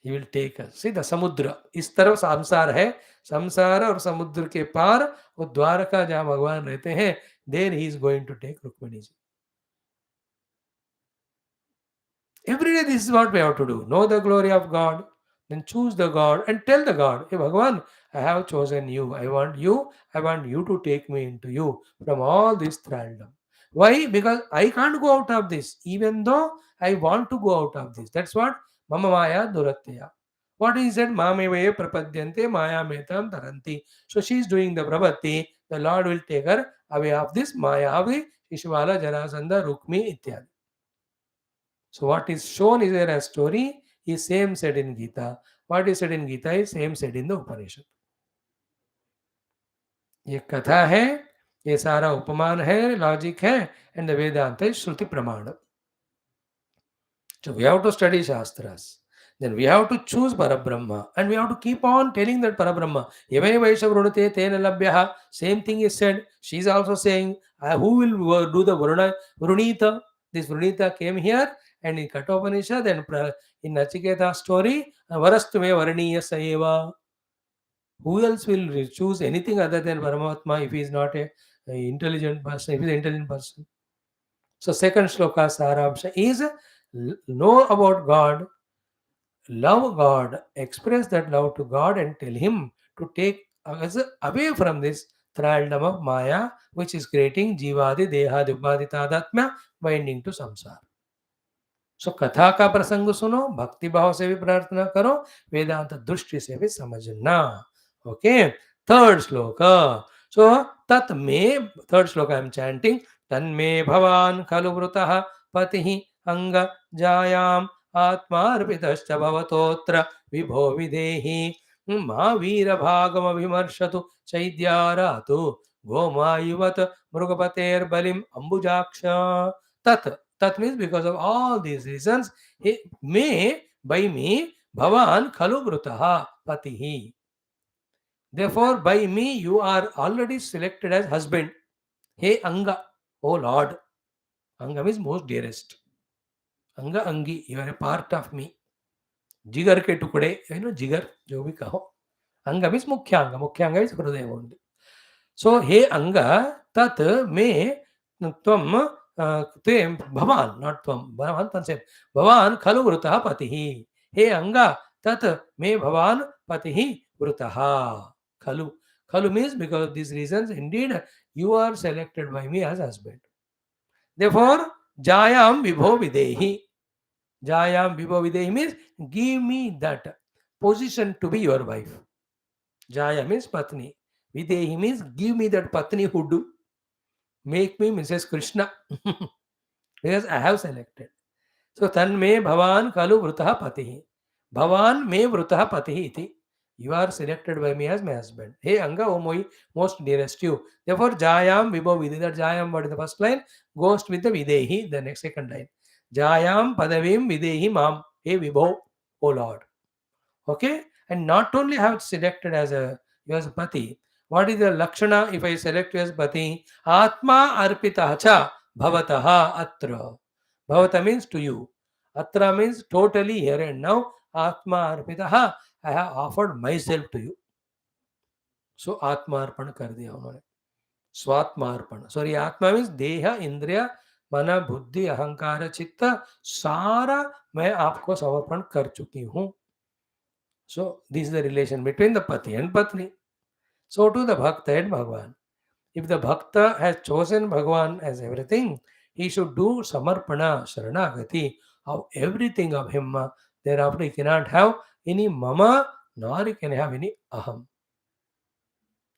A: He will take us. See the समुद्र इस तरफ संसार है, संसार और समुद्र के पार वो द्वारका जहां भगवान रहते हैं, there he is going to take Rukmini ji. Every day, this is what we have to do. Know the glory of God, then choose the God and tell the God, hey Bhagavan, I have chosen you. I want you. I want you to take me into you from all this thraldom. Why? Because I can't go out of this, even though I want to go out of this. That's what Mama Maya Duratya. What is it? Mameve prapadyante Maya metam taranti. So she is doing the prabhati. The Lord will take her away of this Maya, away Ishvala, Jarasandha, Rukmi, ityadi. So what is shown is there a story is same said in Gita. What is said in Gita is same said in the Upanishad. ये कथा है, ये सारा उपमान है, logic है, and the Vedanta is Shruti Pramana. So we have to study Shastras. Then we have to choose Parabrahma and we have to keep on telling that Parabrahma. Yave Vaisha Vrunate Tena Labhyaha. Same thing is said. She is also saying, who will do the Vrunita? This Vrunita came here and in Kathopanishad and in Nachiketa story, Varastume Varaniya Saeva. Who else will choose anything other than Paramatma if he is not a intelligent person, if he is an intelligent person? So second shloka Saramsha is know about God, love God, express that love to God and tell Him to take us away from this thraldom of Maya, which is creating Jivadi, Dehadi, Upadhi, Tadatmya, binding to samsara. सो कथा का प्रसंग सुनो, भक्ति भाव से भी प्रार्थना करो, वेदांत दृष्टि से भी समझना. ओके, थर्ड श्लोक. सो तत् में थर्ड श्लोक आई एम चैंटिंग. तन्मे भवान खलु वृतः पतिः अंग जायाम आत्मार्पितश्च भवतोत्र विभो विदेहि मा वीर भागम विमर्शतु चैद्यारातु गोमायुवत मृगपतेर्बलिम अंबुजाक्ष. तत् That means because of all these reasons, he may by me bhavan khalu vrutaha patihi. Therefore, by me you are already selected as husband. Hey Anga, oh Lord. Anga means most dearest. Anga Angi, you are a part of me. Jigar ke tukde, you know, jigar, jo bhi kaho. Anga means Mukhyanga is Hrudaya only. So, hey Anga, tat me tvam ते भवान not त्वम भवान तनसे भवान खलु वृतः पतिः. हे अंगा तत् मे भवान पतिः वृतः. खलु खलु means because of these reasons indeed you are selected by me as husband. Therefore jayam vibho videhi. Jayam vibho videhi means give me that position to be your wife. Jaya means patni. Videhi means give me that patnihood. Make me Mrs. Krishna. Because I have selected. So tan me bhavan kalu vrutah patihi. Bhavan me vrutah patihi iti. You are selected by me as my husband. Hey Anga, O my most dearest you. Therefore jayam vibho vidhi. That jayam, what is the first line? Goes with the videhi, the next second line. Jayam padavim videhi mam. Hey vibho, O Lord. Okay? And not only have selected as a pati. What is the lakshana if I select you as pati? Atma arpita cha bhavataha atra. Bhavata means to you. Atra means totally here and now. Atma arpitaha, I have offered myself to you. So Atma arpan kar diya unhone. Swatma arpan. Sorry, Atma means deha, indriya, mana, buद्धि, अहंकार, चित्त सारा मैं आपको समर्पण कर चुकी हूँ. So this is the relation between the pati and patni. So to the bhakta and Bhagavan. If the bhakta has chosen Bhagavan as everything, he should do samarpana, sharanagati of everything of him. Thereafter he cannot have any mama nor he can have any aham.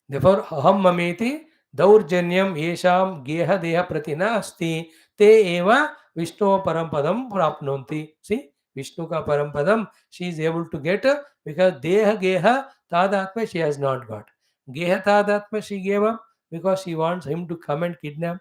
A: Therefore aham mameti daurjanyam yesham geha deha pratina asti te eva Vishnu parampadam prapnonti. See, Vishnu ka parampadam she is able to get because deha geha tadatma she has not got. Geha tadatma she gave up because she wants him to come and kidnap.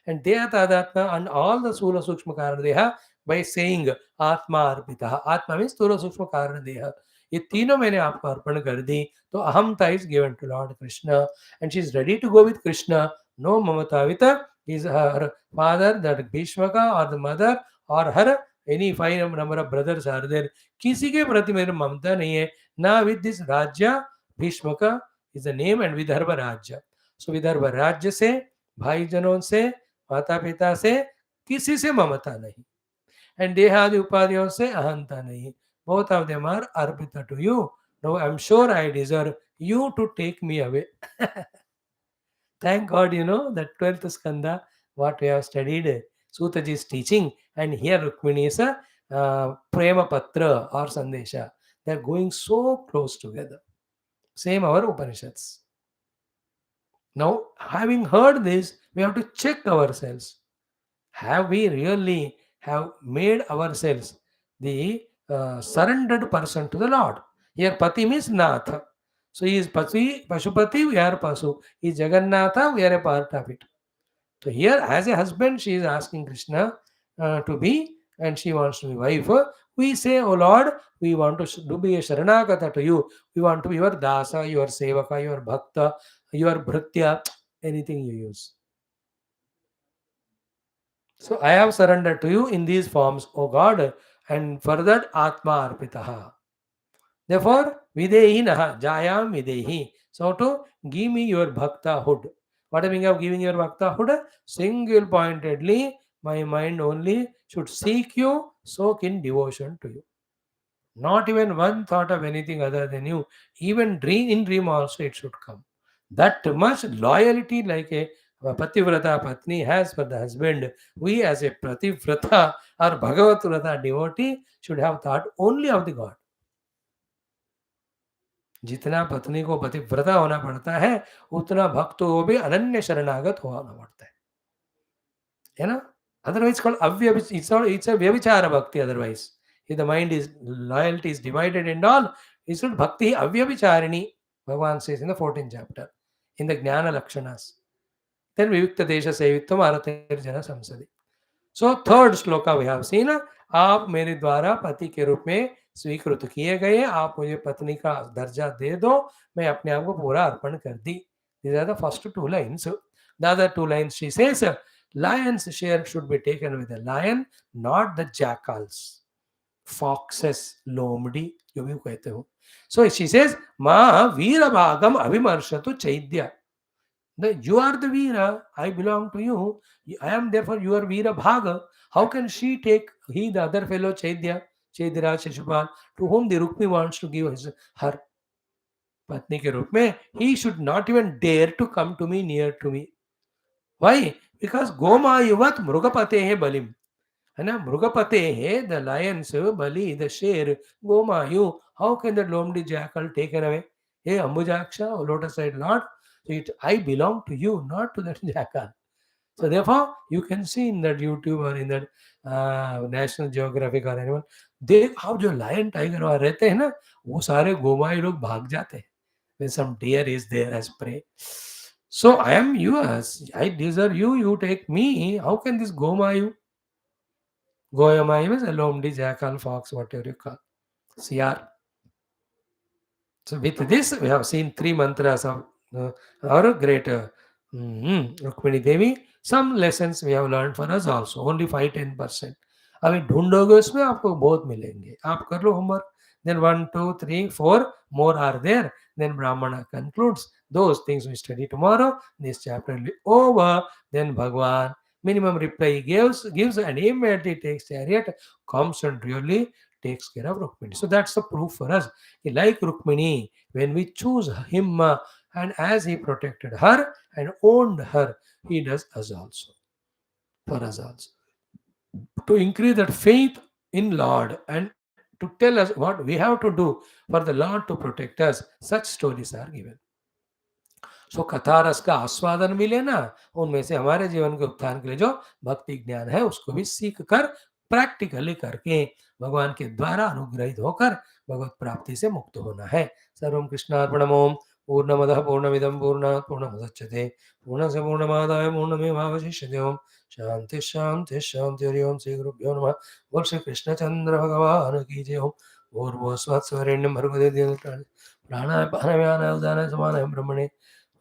A: And deha tadatma and all the sula sukshma karana deha by saying atma arpita. Atma means sula sukshma karana deha. ये तीनों मैंने आपको अर्पण कर दी. तो अहमता is given to Lord Krishna and she is ready to go with Krishna. No mamata with his her father, that Bhishmaka or the mother or her any five number of brothers are there. किसी के प्रति मेरे ममता नहीं है. ना with this राज्य Bhishmaka is the name and Vidarbha राज्य. So Vidarbha राज्य से, भाई जनों से, माता पिता से किसी से ममता नहीं. and Dehadi Upadhyaya say Ahanta Nahi. Both of them are Arpita to you. Now I'm sure I deserve you to take me away. Thank God, that 12th Skandha, what we have studied, Sutaji is teaching, and here Rukmini is a Prema Patra or Sandesha. They are going so close together. Same our Upanishads. Now, having heard this, we have to check ourselves. Have we really have made ourselves the surrendered person to the Lord? Here, Pati means Natha. So he is Pati, Pashupati, we are Pasu. He is Jagannatha, we are a part of it. So here, as a husband, she is asking Krishna to be, and she wants to be wife. We say, "Oh Lord, we want to be a Sharanagata to you. We want to be your Dasa, your Sevaka, your Bhakta, your Bhritya, anything you use." So I have surrendered to you in these forms, O God, and further Atma Arpitaha. Therefore, Videhi Naha, Jayam Videhi. So to give me your Bhakta hood. What I mean of giving your Bhakta hood? Single pointedly, my mind only should seek you, soak in devotion to you. Not even one thought of anything other than you. Even in dream also it should come. That much loyalty like a Pativrata Patni has for the husband. We as a Pativrata or Bhagavatrata devotee should have thought only of the God. जितना पत्नी को पतिव्रता होना पड़ता है उतना भक्तों को भी अनन्य शरणागत होना पड़ता है ना otherwise called it's a vyabhichara bhakti otherwise if the mind is loyalty is divided and all it's called bhakti avyabhicharini Bhagavan says in the 14th chapter in the Jnana Lakshanas then vivikta desha sevitvam aratir jana samsadi. So third shloka we have seen आप मेरे द्वारा पति के रूप में स्वीकृत किए गए आप मुझे पत्नी का दर्जा दे दो मैं अपने आप को पूरा अर्पण कर दी these are the first two lines the other two lines she says lion's share should be taken with the lion not the jackals foxes lomdi जो भी कहते हो so she says मा वीर भागम अभिमर्शतु चैद्य you are the Veera, I belong to you. I am therefore your Veera Bhaga. How can she take he, the other fellow Chaitya, Chaitya Shishupal, to whom the Rukmi wants to give her Patni ke roop mein? He should not even dare to come to me near to me. Why? Because Goma Yuvat Mrugapate he Balim. है ना मृगपते है the Lions बलि the शेर गोमायु how can the लोमडी jackal taken away hey ambujaksha lotus eyed lord I belong to you not to that jackal so therefore you can see in that YouTube or in that National Geographic or anyone देख आप जो lion tiger वहां रहते हैं ना वो सारे गोमायु लोग भाग जाते हैं when some deer is there as prey so I am yours I deserve you you take me how can this gomayu Goyama is a Lomdi, Jackal, Fox, whatever you call. CR. So with this, we have seen three mantras of our great Rukmini Devi. Some lessons we have learned for us also. Only 5-10%. अभी ढूंढोगे उसमें आपको बहुत मिलेंगे आप कर लो homework then 1 2 3 4 more are there then Brahmana concludes those things we study tomorrow this chapter will be over then Bhagwan minimum reply he gives and immediately takes chariot comes and really takes care of Rukmini so that's the proof for us like Rukmini when we choose him and as he protected her and owned her he does us also for us also to increase that faith in Lord and to tell us what we have to do for the Lord to protect us. Such stories are given. सो कथा रस का आस्वादन मिले ना उनमें से हमारे जीवन के उत्थान के लिए जो भक्ति ज्ञान है उसको भी सीख कर प्रैक्टिकली करके भगवान के द्वारा अनुग्रहित होकर भगवत प्राप्ति से मुक्त होना है सर्वं कृष्णार्पणमोम पूर्णमदः पूर्णमिदं पूर्णात् पूर्णमुदच्यते पूर्णस्य पूर्णमादाय पूर्णमेवावशिष्यते ओम शांति शांति शांति हरि ओम श्री गुरुभ्यो नमः बोल श्री कृष्णचंद्र भगवान की जय ओम भूर्भुवस्वत्सवरेण्यं भर्गो प्राणाय पानव्यानाय उदानाय समानाय ब्रह्मणे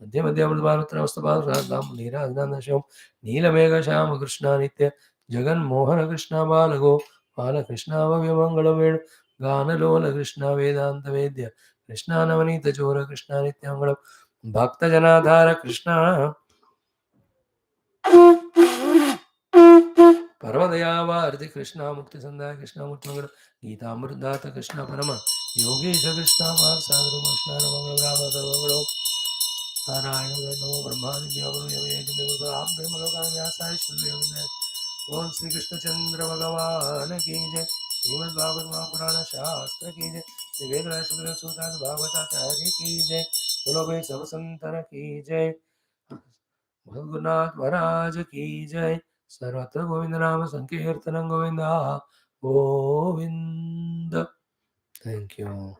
A: मध्य मध्यमस्तपादां नीराजनाशं नीलमेघश्याम कृष्णा नित्य जगन्मोहन कृष्णा बालगो बालकृष्णावयमङ्गलवेणु गानलोल कृष्णा वेदांत वेद्य कृष्णा नवनीत चोर कृष्णा नित्यमङ्गलं भक्तजनाधार कृष्णा परमदया भारती कृष्णा मुक्ति संध्या कृष्णा मुक्तिमंगल गीतामृतदात कृष्णा परम योगेश कृष्णा महासागर कृष्णा मंगल राम सर्वगणो नारायण नमो ब्रह्मादि व्यासाय श्रीदेव ओम श्री कृष्ण चंद्र भगवान की जय। श्रीमद् भागवत महापुराण शास्त्र की जय। श्री वेद सूताद भागवताचार्य की जय। बोलो भाई सब संतन की जय। भगुनाथ महाराज की जय। सर्वत्र गोविंद नाम संकीर्तन गोविंदा गोविंद। Thank you.